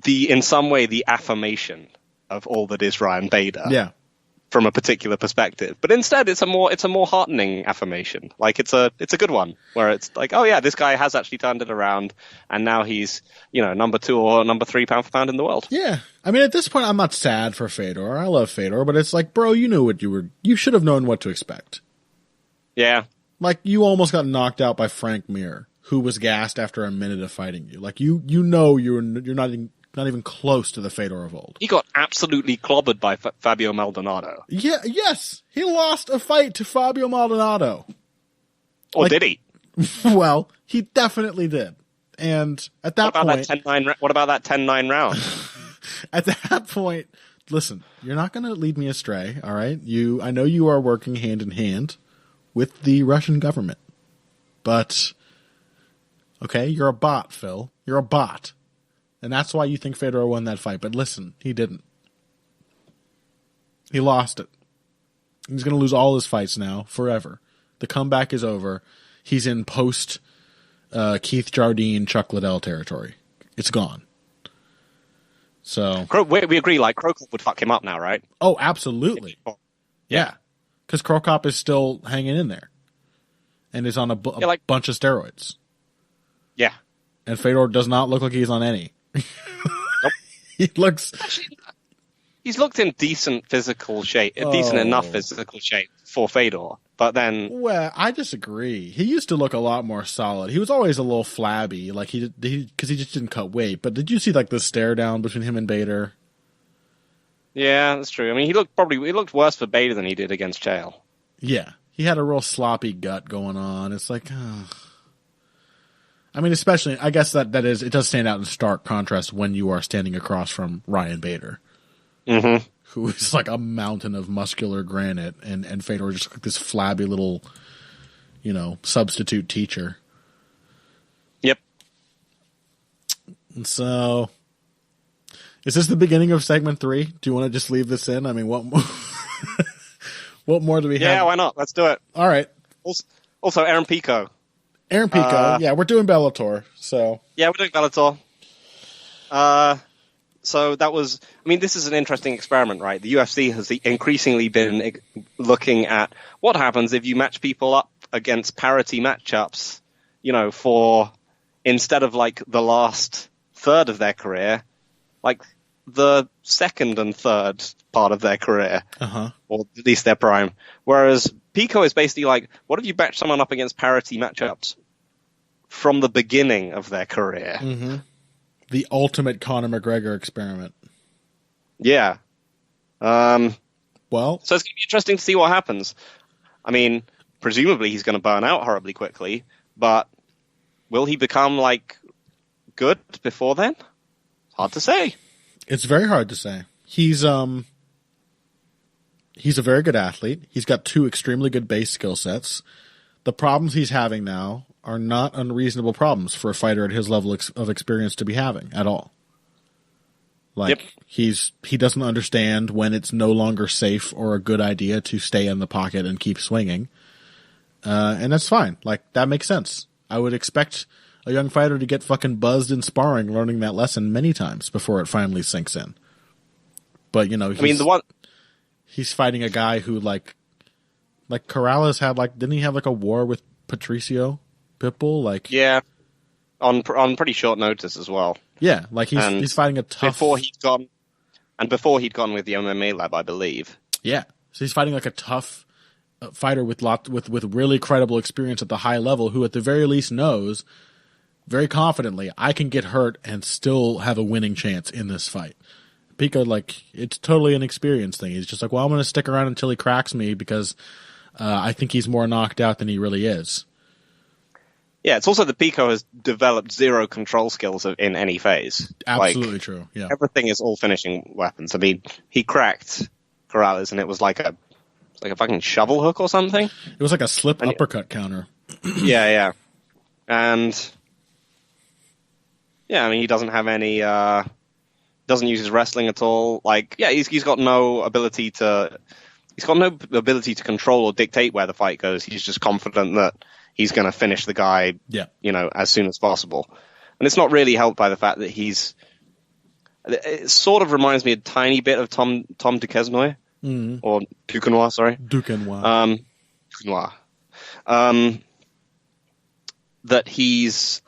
in some way the affirmation of all that is Ryan Bader. Yeah. From a particular perspective. But instead it's a more heartening affirmation. It's a good one where it's oh yeah, this guy has actually turned it around and now he's, number 2 or number 3 pound for pound in the world. Yeah. I mean, at this point I'm not sad for Fedor. I love Fedor, but it's bro, you knew you should have known what to expect. Yeah. You almost got knocked out by Frank Mir, who was gassed after a minute of fighting you. You're not even close to the Fedor of old. He got absolutely clobbered by Fabio Maldonado. Yeah, yes. He lost a fight to Fabio Maldonado. Or did he? Well, he definitely did. And at that point... What about that 10-9 round? At that point, listen, you're not going to lead me astray, all right? I know you are working hand in hand with the Russian government. But, okay, you're a bot, Phil. You're a bot. And that's why you think Fedor won that fight. But listen, he didn't. He lost it. He's going to lose all his fights now, forever. The comeback is over. He's in post Keith Jardine, Chuck Liddell territory. It's gone. So we agree, Krokop would fuck him up now, right? Oh, absolutely. Yeah. Because Krokop is still hanging in there. and is on a bunch of steroids. Yeah. And Fedor does not look like he's on any. Nope. He looks... Actually, he's looked in decent physical shape, decent enough physical shape for Fedor. But then... Well, I disagree. He used to look a lot more solid. He was always a little flabby, like because he just didn't cut weight. But did you see like the stare down between him and Bader? Yeah, that's true. I mean, he looked worse for Bader than he did against Chael. Yeah, he had a real sloppy gut going on. It's like, I mean, especially, I guess it does stand out in stark contrast when you are standing across from Ryan Bader, who is like a mountain of muscular granite, and Fedor just like this flabby little, substitute teacher. Yep. And so, is this the beginning of segment 3? Do you want to just leave this in? I mean, what more? What more do we have? Yeah, why not? Let's do it. All right. Also, Aaron Pico. Yeah, we're doing Bellator, so... Yeah, we're doing Bellator. So that was... I mean, this is an interesting experiment, right? The UFC has increasingly been looking at what happens if you match people up against parity matchups, for instead of, like, the last third of their career, like, the second and third part of their career, or at least their prime. Whereas Pico is basically like, what if you match someone up against parity matchups from the beginning of their career? Mm-hmm. The ultimate Conor McGregor experiment. Yeah. Well, so it's going to be interesting to see what happens. I mean, presumably he's going to burn out horribly quickly, but will he become like good before then? Hard to say. It's very hard to say. He's a very good athlete. He's got 2 extremely good base skill sets. The problems he's having now are not unreasonable problems for a fighter at his level of experience to be having at all. Like, he doesn't understand when it's no longer safe or a good idea to stay in the pocket and keep swinging. And that's fine. Like, that makes sense. I would expect a young fighter to get fucking buzzed in sparring learning that lesson many times before it finally sinks in. But, he's fighting a guy who, like Corrales had, didn't he have, a war with Patricio Pitbull? Yeah, on pretty short notice as well. Yeah, he's fighting a tough... Before he'd gone with the MMA lab, I believe. Yeah, so he's fighting, a tough fighter with really credible experience at the high level who, at the very least, knows very confidently, I can get hurt and still have a winning chance in this fight. Pico, it's totally an experience thing. He's just like, well, I'm going to stick around until he cracks me because I think he's more knocked out than he really is. Yeah, it's also that Pico has developed 0 control skills in any phase. Absolutely true, yeah. Everything is all finishing weapons. I mean, he cracked Corrales and it was like a fucking shovel hook or something. It was like a slip uppercut counter. Yeah. And... yeah, I mean, he doesn't have any, doesn't use his wrestling at all. He's got no ability to control or dictate where the fight goes. He's just confident that he's going to finish the guy, as soon as possible. And it's not really helped by the fact that it sort of reminds me a tiny bit of Tom Duquesnoy, or Duquesnoy, sorry. Duquesnoy. That he's,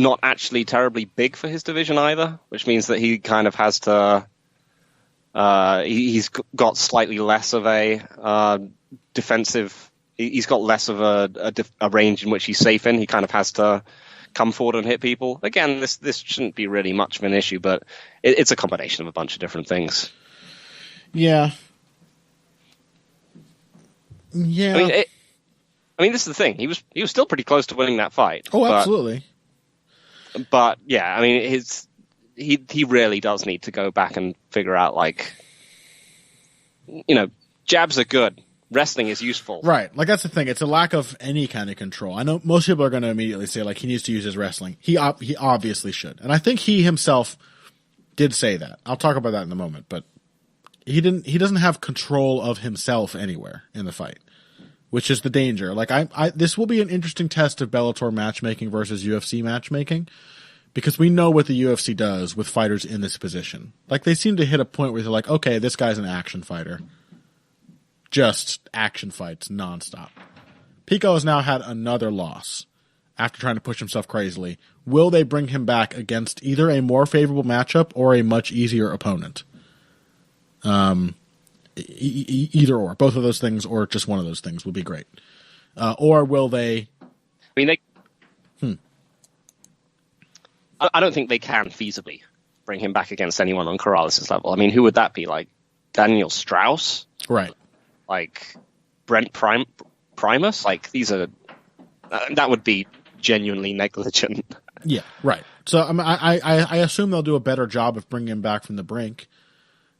not actually terribly big for his division either, which means that he kind of has to... he's got slightly less of a defensive... He's got less of a range in which he's safe in. He kind of has to come forward and hit people. Again, this shouldn't be really much of an issue, but it's a combination of a bunch of different things. Yeah. Yeah. I mean, this is the thing. He was still pretty close to winning that fight. Oh, absolutely. But yeah, I mean, he really does need to go back and figure out, jabs are good. Wrestling is useful. Right. That's the thing. It's a lack of any kind of control. I know most people are going to immediately say, he needs to use his wrestling. He obviously should. And I think he himself did say that. I'll talk about that in a moment. But he doesn't have control of himself anywhere in the fight, which is the danger. This will be an interesting test of Bellator matchmaking versus UFC matchmaking, because we know what the UFC does with fighters in this position. They seem to hit a point where they're like, okay, this guy's an action fighter. Just action fights nonstop. Pico has now had another loss after trying to push himself crazily. Will they bring him back against either a more favorable matchup or a much easier opponent? Either or. Both of those things or just one of those things would be great. Or will they... I mean, I don't think they can feasibly bring him back against anyone on Corrales' level. I mean, who would that be? Like Daniel Strauss? Right. Like Brent Primus? Like, these are... that would be genuinely negligent. Yeah, right. So I assume they'll do a better job of bringing him back from the brink.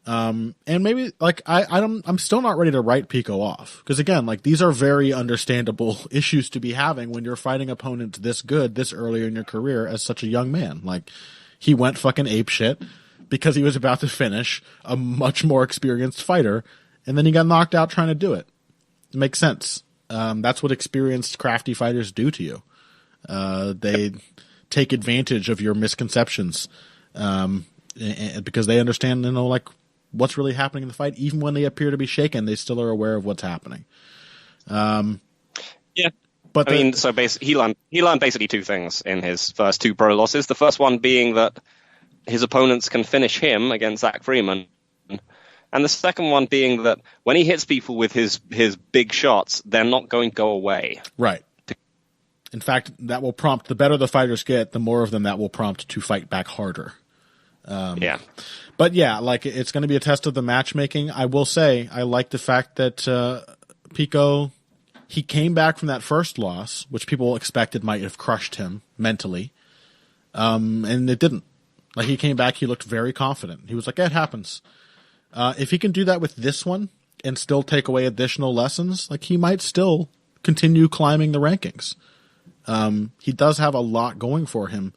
And maybe, like, I'm still not ready to write Pico off. Because, again, like, these are very understandable issues to be having when you're fighting opponents this good, this earlier in your career as such a young man. Like, he went fucking apeshit because he was about to finish a much more experienced fighter, and then he got knocked out trying to do it. It makes sense. That's what experienced, crafty fighters do to you. They take advantage of your misconceptions, because they understand, like, what's really happening in the fight. Even when they appear to be shaken, they still are aware of what's happening. Yeah. But so basically, he learned basically two things in his first two pro losses. The first one being that his opponents can finish him against Zach Freeman. And the second one being that when he hits people with his big shots, they're not going to go away. Right. In fact, that will prompt, the better the fighters get, the more of them that will prompt to fight back harder. Yeah. But yeah, like, it's going to be a test of the matchmaking. I will say, I like the fact that Pico, he came back from that first loss, which people expected might have crushed him mentally. And it didn't. Like, he came back, he looked very confident. He was like, it happens. If he can do that with this one and still take away additional lessons, like, he might still continue climbing the rankings. He does have a lot going for him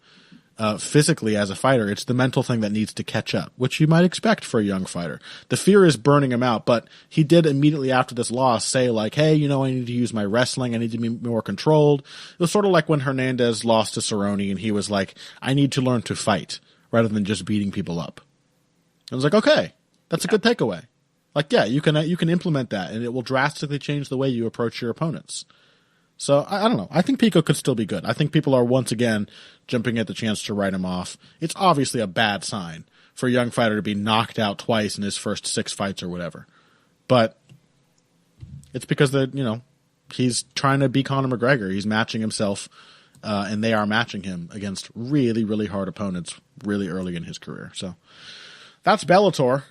physically as a fighter. It's the mental thing that needs to catch up, which you might expect for a young fighter. The fear is burning him out, but he did immediately after this loss say, like, hey, I need to use my wrestling. I need to be more controlled. It was sort of like when Hernandez lost to Cerrone and he was like, I need to learn to fight rather than just beating people up. I was like, okay, that's a good takeaway. Like, yeah, you can implement that and it will drastically change the way you approach your opponents. So, I don't know. I think Pico could still be good. I think people are once again jumping at the chance to write him off. It's obviously a bad sign for a young fighter to be knocked out twice in his first 6 fights or whatever. But it's because he's trying to be Conor McGregor. He's matching himself, and they are matching him against really, really hard opponents really early in his career. So that's Bellator.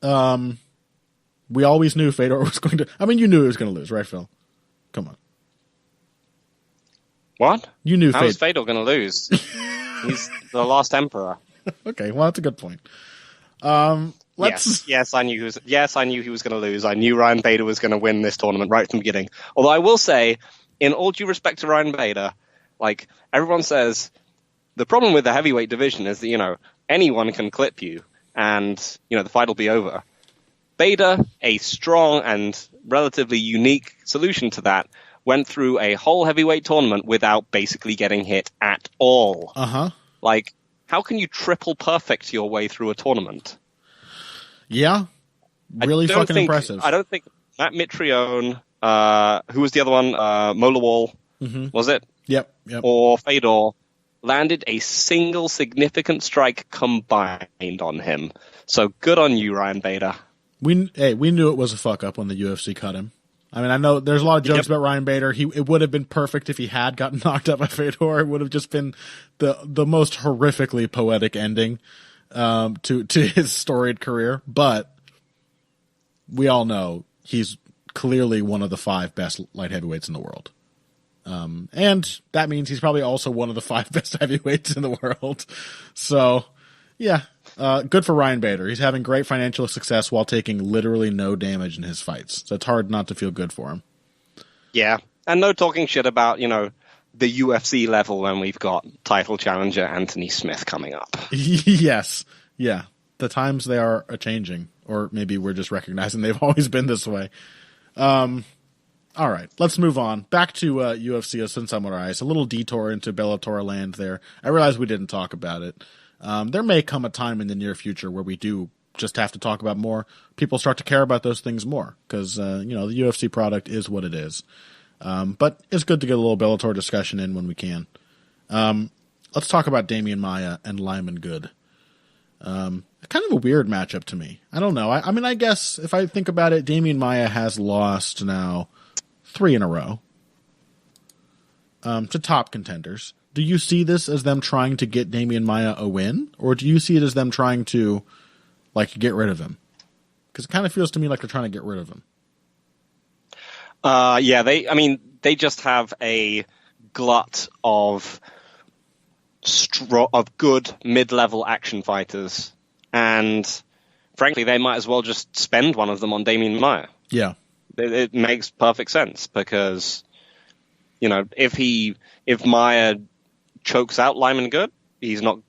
We always knew Fedor was going to... I mean, you knew he was going to lose, right, Phil? Come on. What? You knew How is Fedor going to lose? He's the last emperor. Okay, well, that's a good point. Yes, I knew he was going to lose. I knew Ryan Bader was going to win this tournament right from the beginning. Although I will say, in all due respect to Ryan Bader, like, everyone says, the problem with the heavyweight division is that, anyone can clip you and, the fight will be over. Bader, a strong and relatively unique solution to that, went through a whole heavyweight tournament without basically getting hit at all. Uh-huh. Like, how can you triple perfect your way through a tournament? Yeah. Really fucking impressive. I don't think Matt Mitrione, who was the other one? Mola Wall, was it? Yep. Or Fedor, landed a single significant strike combined on him. So good on you, Ryan Bader. We knew it was a fuck up when the UFC cut him. I mean, I know there's a lot of jokes about Ryan Bader. It would have been perfect if he had gotten knocked out by Fedor. It would have just been the most horrifically poetic ending to his storied career. But we all know he's clearly one of the 5 best light heavyweights in the world. And that means he's probably also one of the 5 best heavyweights in the world. So, yeah. Good for Ryan Bader. He's having great financial success while taking literally no damage in his fights. So it's hard not to feel good for him. Yeah. And no talking shit about, the UFC level when we've got title challenger Anthony Smith coming up. Yes. Yeah. The times they are changing. Or maybe we're just recognizing they've always been this way. All right. Let's move on. Back to UFC Assuncao Moraes. A little detour into Bellator land there. I realize we didn't talk about it. There may come a time in the near future where we do just have to talk about more. People start to care about those things more because, the UFC product is what it is. But it's good to get a little Bellator discussion in when we can. Let's talk about Damian Maia and Lyman Good. Kind of a weird matchup to me. I don't know. I mean, I guess if I think about it, Damian Maia has lost now 3 in a row to top contenders. Do you see this as them trying to get Damian Maia a win, or do you see it as them trying to get rid of him? Because it kind of feels to me like they're trying to get rid of him. Yeah, they just have a glut of good mid-level action fighters, and frankly, they might as well just spend one of them on Damian Maia. Yeah, it makes perfect sense because if Maia chokes out Lyman Good, he's not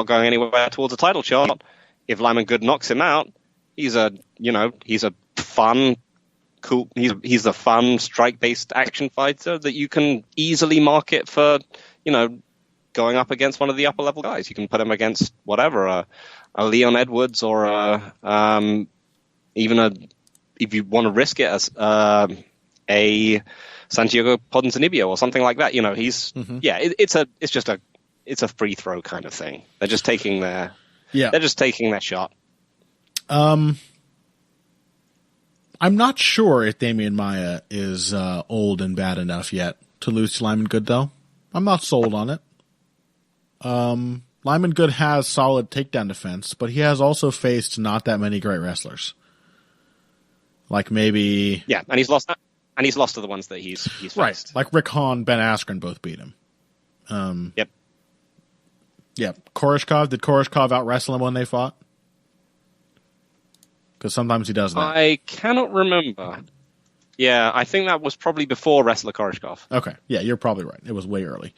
going anywhere towards a title shot. If Lyman Good knocks him out, he's a fun, cool. He's a fun strike-based action fighter that you can easily market for, going up against one of the upper level guys. You can put him against whatever, a Leon Edwards or even if you want to risk it, as a Santiago Ponzinibbio or something like that. He's it's a free throw kind of thing. They're just taking their shot. I'm not sure if Damian Maia is old and bad enough yet to lose to Lyman Good, though. I'm not sold on it. Lyman Good has solid takedown defense, but he has also faced not that many great wrestlers. And he's lost to the ones that he's faced. Right, like Rick Hahn, Ben Askren both beat him. Yep. Yeah, Koreshkov. Did Koreshkov out-wrestle him when they fought? Because sometimes he does that. I cannot remember. Yeah, I think that was probably before Wrestler Koreshkov. Okay, yeah, you're probably right. It was way early.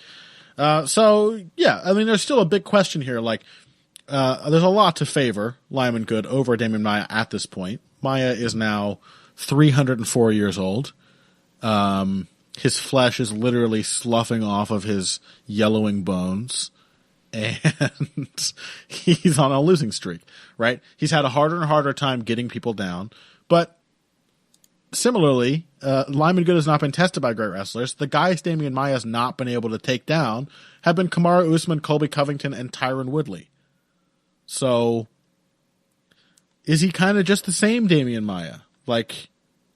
There's still a big question here. There's a lot to favor Lyman Good over Damian Maia at this point. Maia is now 304 years old. His flesh is literally sloughing off of his yellowing bones. And he's on a losing streak, right? He's had a harder and harder time getting people down. But similarly, Lyman Good has not been tested by great wrestlers. The guys Damian Maia has not been able to take down have been Kamaru Usman, Colby Covington, and Tyron Woodley. So, is he kind of just the same Damian Maia?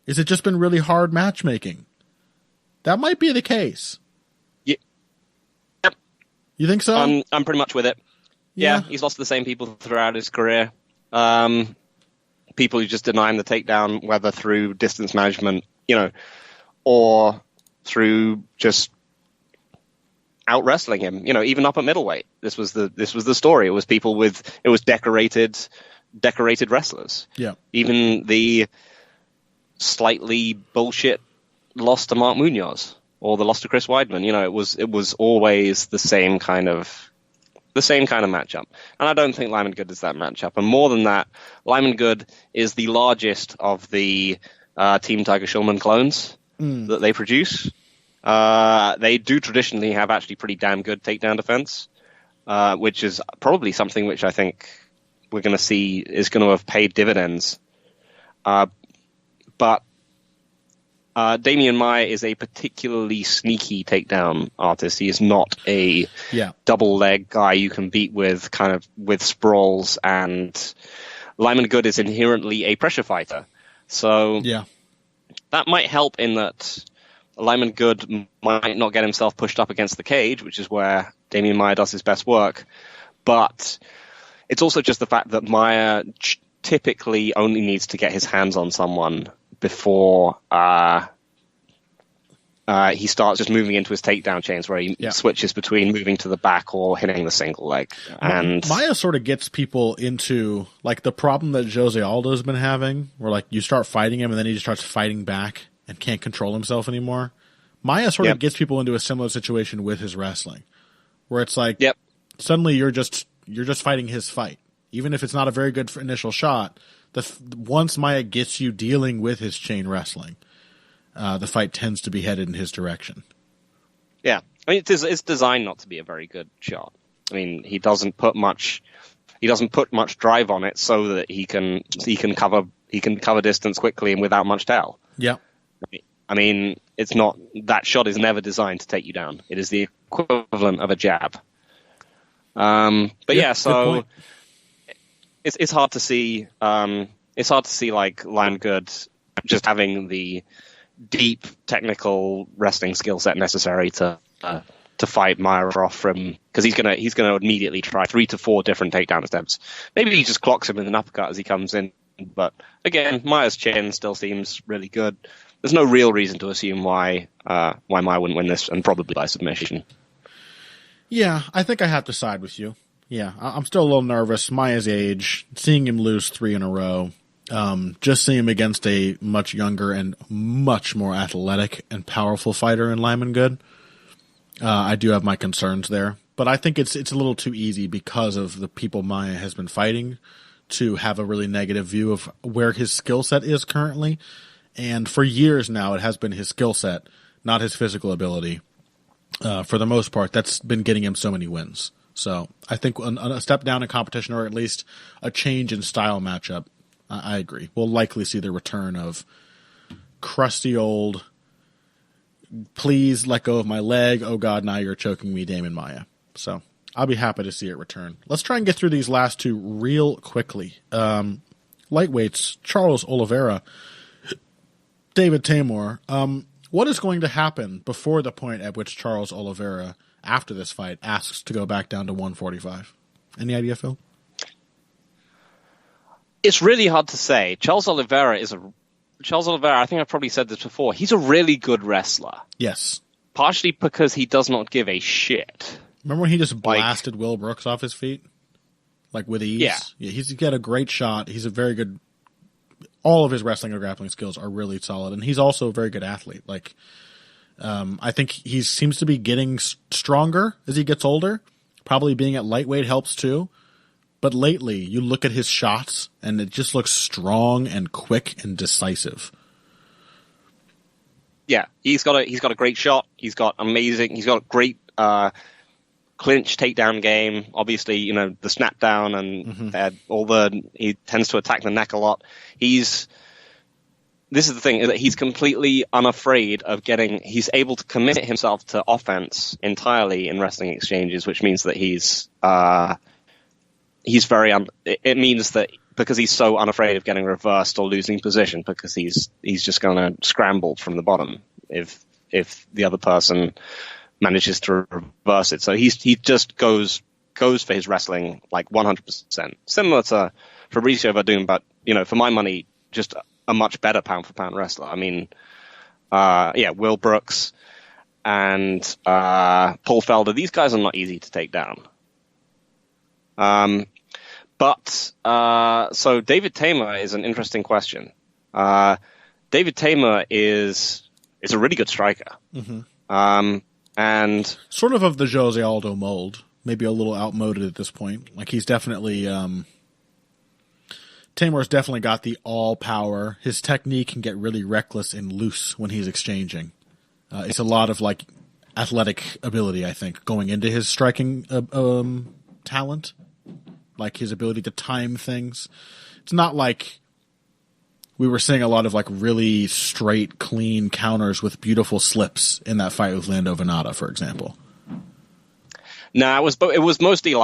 Is it just been really hard matchmaking? That might be the case. Yep. You think so? I'm pretty much with it. Yeah, he's lost to the same people throughout his career. People who just deny him the takedown, whether through distance management, or through just out wrestling him. Even up at middleweight, this was the story. It was decorated wrestlers. Yeah. Even the slightly bullshit loss to Mark Munoz or the loss to Chris Weidman. It was always the same kind of matchup. And I don't think Lyman Good is that matchup. And more than that, Lyman Good is the largest of the Team Tiger Schulman clones that they produce. They do traditionally have actually pretty damn good takedown defense, which is probably something which I think we're going to see is going to have paid dividends. But Damian Maia is a particularly sneaky takedown artist. He is not a double leg guy you can beat with sprawls, and Lyman Good is inherently a pressure fighter. So that might help in that Lyman Good might not get himself pushed up against the cage, which is where Damian Maia does his best work. But it's also just the fact that Maia typically only needs to get his hands on someone before he starts just moving into his takedown chains, where he switches between moving to the back or hitting the single leg. And Maia sort of gets people into the problem that Jose Aldo's been having, where you start fighting him and then he just starts fighting back and can't control himself anymore. Maia sort of gets people into a similar situation with his wrestling, where it's suddenly you're just fighting his fight, even if it's not a very good initial shot. Once Maia gets you dealing with his chain wrestling, the fight tends to be headed in his direction. Yeah, I mean it's designed not to be a very good shot. I mean he doesn't put much drive on it so that he can cover distance quickly and without much tell. Yeah, I mean it's not, that shot is never designed to take you down. It is the equivalent of a jab. So it's hard to see. It's hard to see like Liam Good just having the deep technical wrestling skill set necessary to fight Maia off from, because he's gonna immediately try 3 to 4 different takedown attempts. Maybe he just clocks him with an uppercut as he comes in. But again, Maia's chin still seems really good. There's no real reason to assume why Maia wouldn't win this, and probably by submission. Yeah, I think I have to side with you. Yeah, I'm still a little nervous. Maia's age, seeing him lose 3 in a row, just seeing him against a much younger and much more athletic and powerful fighter in Lyman Good. I do have my concerns there, but I think it's a little too easy because of the people Maia has been fighting to have a really negative view of where his skill set is currently. And for years now, it has been his skill set, not his physical ability. For the most part, that's been getting him so many wins. So I think a step down in competition, or at least a change in style matchup, I agree. We'll likely see the return of crusty old, please let go of my leg, oh God, now you're choking me, Damon Maia. So I'll be happy to see it return. Let's try and get through these last 2 real quickly. Lightweights, Charles Oliveira, David Tamer. What is going to happen before the point at which Charles Oliveira, after this fight, asks to go back down to 145? Any idea, Phil? It's really hard to say. Charles Oliveira, I think I've probably said this before, he's a really good wrestler. Yes. Partially because he does not give a shit. Remember when he just blasted Will Brooks off his feet? Like with ease? Yeah. He's got a great shot. He's a very good... All of his wrestling and grappling skills are really solid, and he's also a very good athlete. Like, I think he seems to be getting stronger as he gets older. Probably being at lightweight helps too. But lately, you look at his shots, and it just looks strong and quick and decisive. Yeah, he's got a great shot. He's got great clinch takedown game. Obviously, the snap down and he tends to attack the neck a lot. This is the thing, that he's completely unafraid of he's able to commit himself to offense entirely in wrestling exchanges, which means that it means that because he's so unafraid of getting reversed or losing position, because he's just going to scramble from the bottom if the other person manages to reverse it. So he just goes for his wrestling like 100%, similar to Fabricio Verdun, but for my money, just a much better pound for pound wrestler. I mean, Will Brooks and Paul Felder, these guys are not easy to take down. So David Tamer is an interesting question. David Tamer is a really good striker. Mm-hmm. And sort of the Jose Aldo mold, maybe a little outmoded at this point. Like he's definitely, Tamer's definitely got the all power. His technique can get really reckless and loose when he's exchanging. It's a lot of like athletic ability, I think, going into his striking talent, like his ability to time things. It's not like we were seeing a lot of like really straight, clean counters with beautiful slips in that fight with Lando Venata, for example. No, it was mostly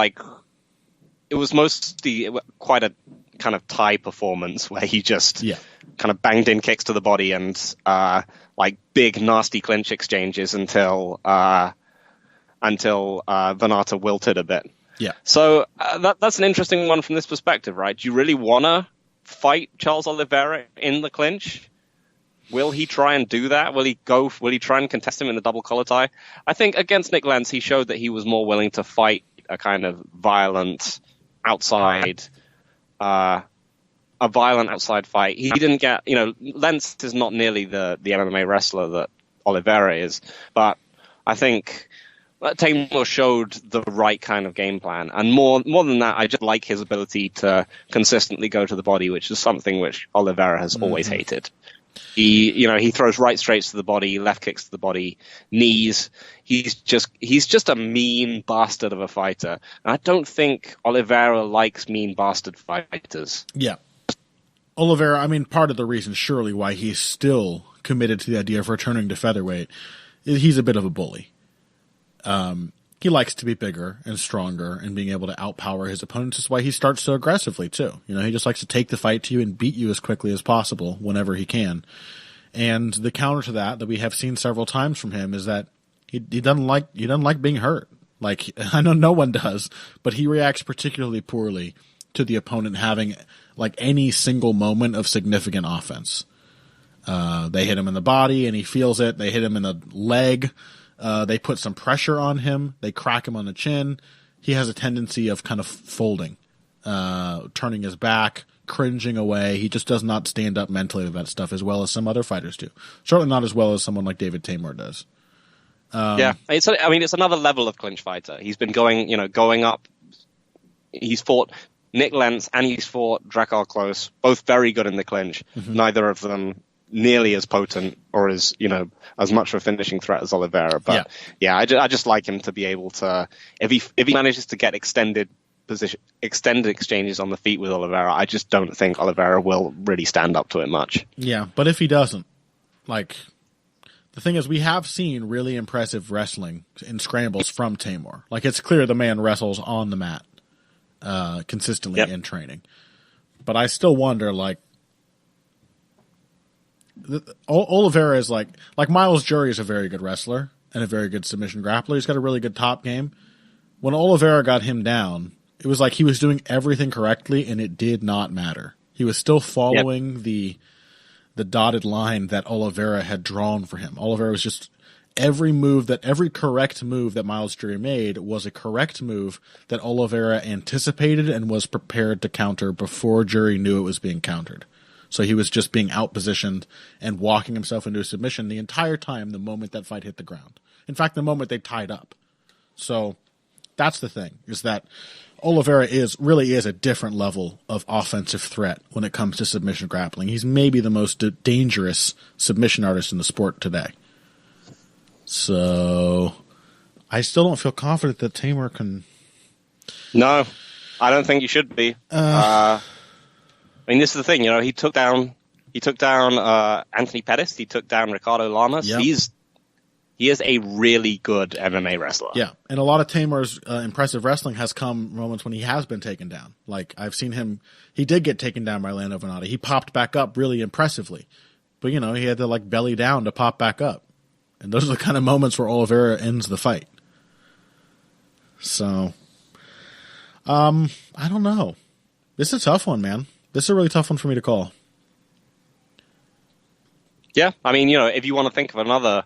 quite a kind of Thai performance where he just kind of banged in kicks to the body and like big nasty clinch exchanges until Venata wilted a bit. Yeah. So that's an interesting one from this perspective, right? Do you really want to fight Charles Oliveira in the clinch? Will he try and do that? Will he try and contest him in the double collar tie? I think against Nick Lentz, he showed that he was more willing to fight a kind of violent outside fight. He didn't get, Lentz is not nearly the MMA wrestler that Oliveira is, but I think Tamer showed the right kind of game plan, and more than that, I just like his ability to consistently go to the body, which is something which Oliveira has always hated. He throws right straights to the body, left kicks to the body, knees. He's just a mean bastard of a fighter. And I don't think Oliveira likes mean bastard fighters. Yeah. Oliveira, I mean, part of the reason surely why he's still committed to the idea of returning to featherweight, he's a bit of a bully. He likes to be bigger and stronger and being able to outpower his opponents. That's why he starts so aggressively too. He just likes to take the fight to you and beat you as quickly as possible whenever he can. And the counter to that we have seen several times from him is that he doesn't like being hurt. Like, I know no one does, but he reacts particularly poorly to the opponent having like any single moment of significant offense. They hit him in the body and he feels it. They hit him in the leg. They put some pressure on him. They crack him on the chin. He has a tendency of kind of folding, turning his back, cringing away. He just does not stand up mentally to that stuff as well as some other fighters do. Certainly not as well as someone like David Tamer does. It's another level of clinch fighter. He's been going up. He's fought Nick Lentz and he's fought Drakkar Klose, both very good in the clinch. Mm-hmm. Neither of them nearly as potent or as much of a finishing threat as Oliveira. But I just like him to be able to, if he manages to get extended exchanges on the feet with Oliveira, I just don't think Oliveira will really stand up to it much. Yeah, but if he doesn't, like, the thing is, we have seen really impressive wrestling in scrambles from Tamer. Like, it's clear the man wrestles on the mat consistently in training. But I still wonder, like, Oliveira is like Miles Jury is a very good wrestler and a very good submission grappler. He's got a really good top game. When Oliveira got him down, it was like he was doing everything correctly and it did not matter. He was still following the dotted line that Oliveira had drawn for him. Oliveira was just every correct move that Miles Jury made was a correct move that Oliveira anticipated and was prepared to counter before Jury knew it was being countered. So he was just being outpositioned and walking himself into a submission the entire time the moment that fight hit the ground. In fact, the moment they tied up. So that's the thing, is that Oliveira really is a different level of offensive threat when it comes to submission grappling. He's maybe the most dangerous submission artist in the sport today. So I still don't feel confident that Tamer can... No, I don't think you should be. I mean, this is the thing, he took down Anthony Pettis, he took down Ricardo Lamas. Yep. He is a really good MMA wrestler. Yeah, and a lot of Tamer's impressive wrestling has come moments when he has been taken down. Like, I've seen him, he did get taken down by Lando Venati. He popped back up really impressively. But, he had to, like, belly down to pop back up. And those are the kind of moments where Oliveira ends the fight. So, I don't know. This is a tough one, man. This is a really tough one for me to call. Yeah, I mean, if you want to think of another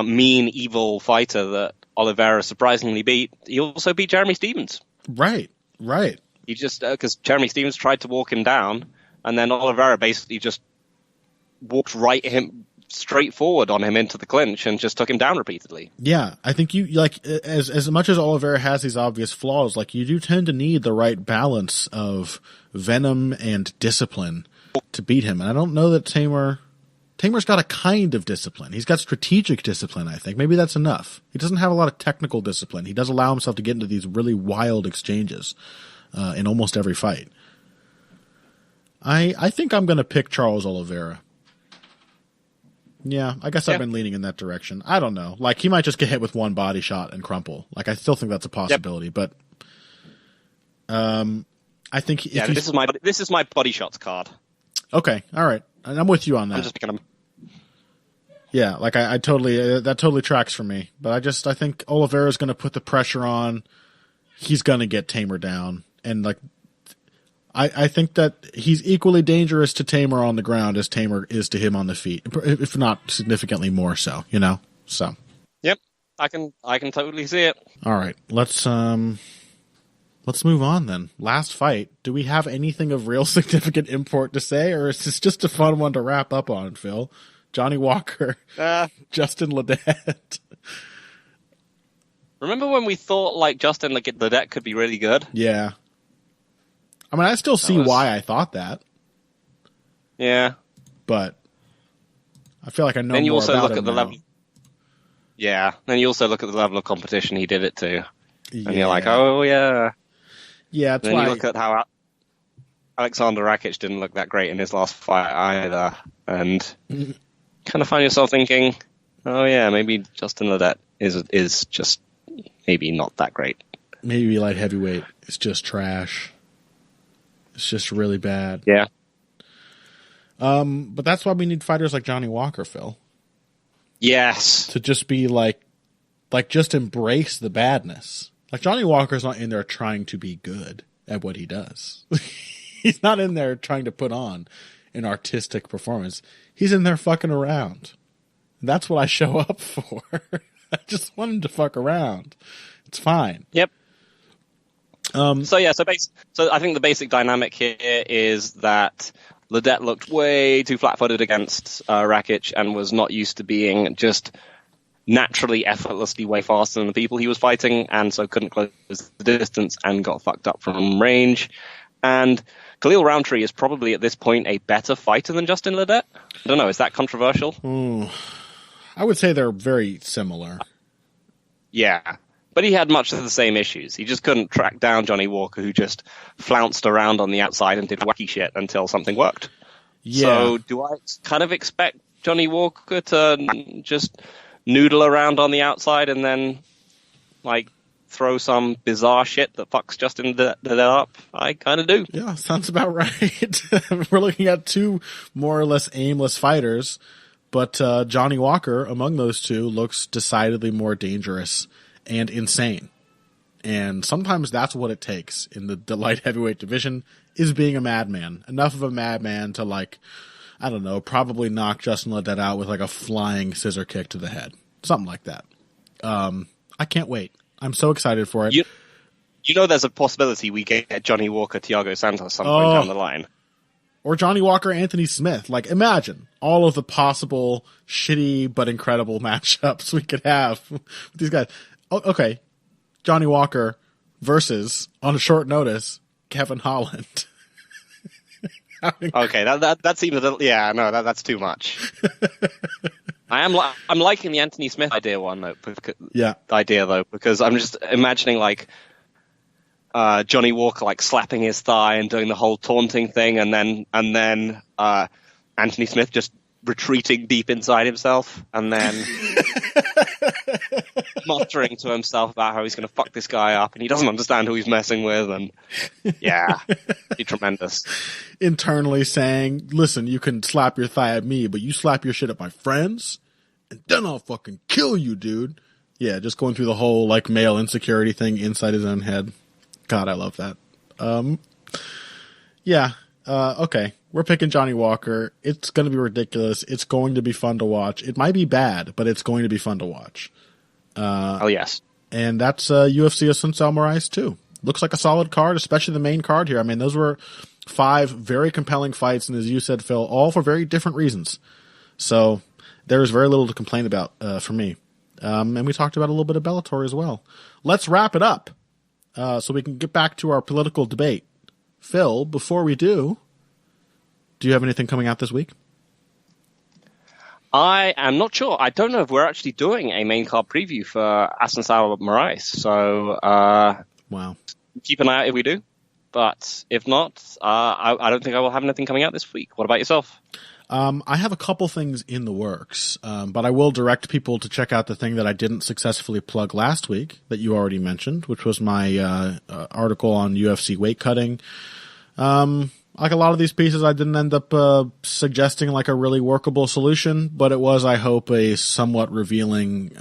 mean, evil fighter that Oliveira surprisingly beat, he also beat Jeremy Stevens. Right. He just, because Jeremy Stevens tried to walk him down, and then Oliveira basically just walked straight forward on him into the clinch and just took him down repeatedly. Yeah, I think you, like, as much as Oliveira has these obvious flaws, like, you do tend to need the right balance of venom and discipline to beat him. And I don't know that Tamer's got a kind of discipline. He's got strategic discipline, I think. Maybe that's enough. He doesn't have a lot of technical discipline. He does allow himself to get into these really wild exchanges in almost every fight. I think I'm going to pick Charles Oliveira. Yeah, I guess I've been leaning in that direction. I don't know. Like, he might just get hit with one body shot and crumple. Like, I still think that's a possibility, but I think this is my body shots card. Okay, all right. And I'm with you on that. I'm just picking them. Yeah, like I totally that totally tracks for me. But I think Oliveira's going to put the pressure on. He's going to get Tamer down, and like I think that he's equally dangerous to Tamer on the ground as Tamer is to him on the feet, if not significantly more so. So. Yep, I can totally see it. All right, let's move on then. Last fight. Do we have anything of real significant import to say, or is this just a fun one to wrap up on, Phil? Johnny Walker, Justin Ledet. Remember when we thought like Justin Ledet could be really good? Yeah. I mean, I still see why I thought that. Yeah. But I feel like I know then you more also about look him at the now. level. Yeah. Then you also look at the level of competition he did it to. Yeah. And you're like, oh, yeah. Yeah, that's then why. You look at how Alexander Rakic didn't look that great in his last fight either. And kind of find yourself thinking, oh yeah, maybe Justin Ledet is just maybe not that great. Maybe light heavyweight is just trash. It's just really bad. Yeah. But that's why we need fighters like Johnny Walker, Phil. Yes. To just be like just embrace the badness. Like, Johnny Walker's not in there trying to be good at what he does. He's not in there trying to put on an artistic performance. He's in there fucking around. And that's what I show up for. I just want him to fuck around. It's fine. Yep. So I think the basic dynamic here is that Ledet looked way too flat-footed against Rakic and was not used to being just naturally, effortlessly way faster than the people he was fighting, and so couldn't close the distance and got fucked up from range. And Khalil Roundtree is probably at this point a better fighter than Justin Ledet. I don't know, is that controversial? I would say they're very similar. Yeah. But he had much of the same issues. He just couldn't track down Johnny Walker, who just flounced around on the outside and did wacky shit until something worked. Yeah. So do I kind of expect Johnny Walker to just noodle around on the outside and then, like, throw some bizarre shit that fucks Justin up? I kind of do. Yeah, sounds about right. We're looking at two more or less aimless fighters, but Johnny Walker, among those two, looks decidedly more dangerous and insane. And sometimes that's what it takes in the light heavyweight division, is being a madman. Enough of a madman to, like, I don't know, probably knock Justin Ledet out with like a flying scissor kick to the head. Something like that. I can't wait. I'm so excited for it. You know there's a possibility we get Johnny Walker, Thiago Santos some point down the line. Or Johnny Walker, Anthony Smith. Like, imagine all of the possible shitty but incredible matchups we could have with these guys. Okay, Johnny Walker versus, on a short notice, Kevin Holland. Okay, that seems a little... Yeah, no, that's too much. I'm liking the Anthony Smith idea though, because I'm just imagining, like, Johnny Walker, like, slapping his thigh and doing the whole taunting thing, and then Anthony Smith just retreating deep inside himself, and then muttering to himself about how he's going to fuck this guy up, and he doesn't understand who he's messing with, and yeah, it'd be tremendous. Internally saying, listen, you can slap your thigh at me, but you slap your shit at my friends, and then I'll fucking kill you, dude. Yeah, just going through the whole, like, male insecurity thing inside his own head. God, I love that. Okay. We're picking Johnny Walker. It's going to be ridiculous. It's going to be fun to watch. It might be bad, but it's going to be fun to watch. Oh, yes. And that's UFC Assuncao Moraes, too. Looks like a solid card, especially the main card here. I mean, those were 5 very compelling fights, and as you said, Phil, all for very different reasons. So there's very little to complain about for me. And we talked about a little bit of Bellator as well. Let's wrap it up so we can get back to our political debate. Phil, before we do you have anything coming out this week? I am not sure. I don't know if we're actually doing a main card preview for Assuncao Moraes. So, wow. Keep an eye out if we do. But if not, I don't think I will have anything coming out this week. What about yourself? I have a couple things in the works, but I will direct people to check out the thing that I didn't successfully plug last week that you already mentioned, which was my article on UFC weight cutting. Like a lot of these pieces, I didn't end up suggesting like a really workable solution, but it was, I hope, a somewhat revealing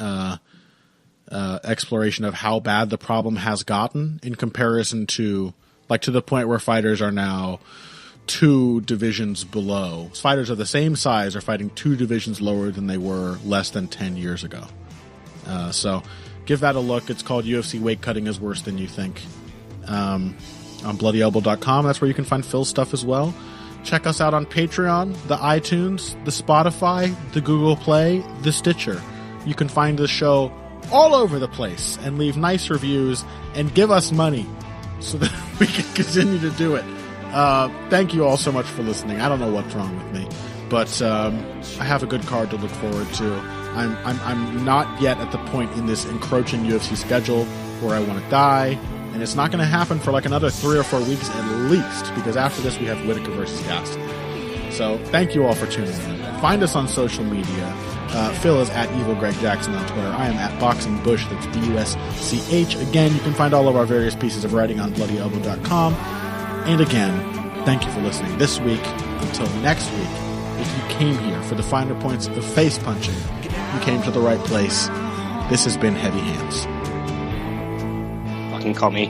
exploration of how bad the problem has gotten in comparison to, like, to the point where fighters are now 2 divisions below. Fighters of the same size are fighting 2 divisions lower than they were less than 10 years ago. So give that a look. It's called UFC Weight Cutting is Worse Than You Think. On bloodyelbow.com. That's where you can find Phil's stuff as well. Check us out on Patreon, the iTunes, the Spotify, the Google Play, the Stitcher. You can find the show all over the place and leave nice reviews and give us money so that we can continue to do it. Thank you all so much for listening. I don't know what's wrong with me, but I have a good card to look forward to. I'm not yet at the point in this encroaching UFC schedule where I want to die. And it's not going to happen for like another 3 or 4 weeks at least, because after this we have Whittaker versus Gaston. So thank you all for tuning in. Find us on social media. Phil is at Evil Greg Jackson on Twitter. I am at Boxing Bush. That's BUSCH. Again, you can find all of our various pieces of writing on bloodyelbow.com. And again, thank you for listening this week. Until next week, if you came here for the finer points of face punching, you came to the right place. This has been Heavy Hands. Fucking commie.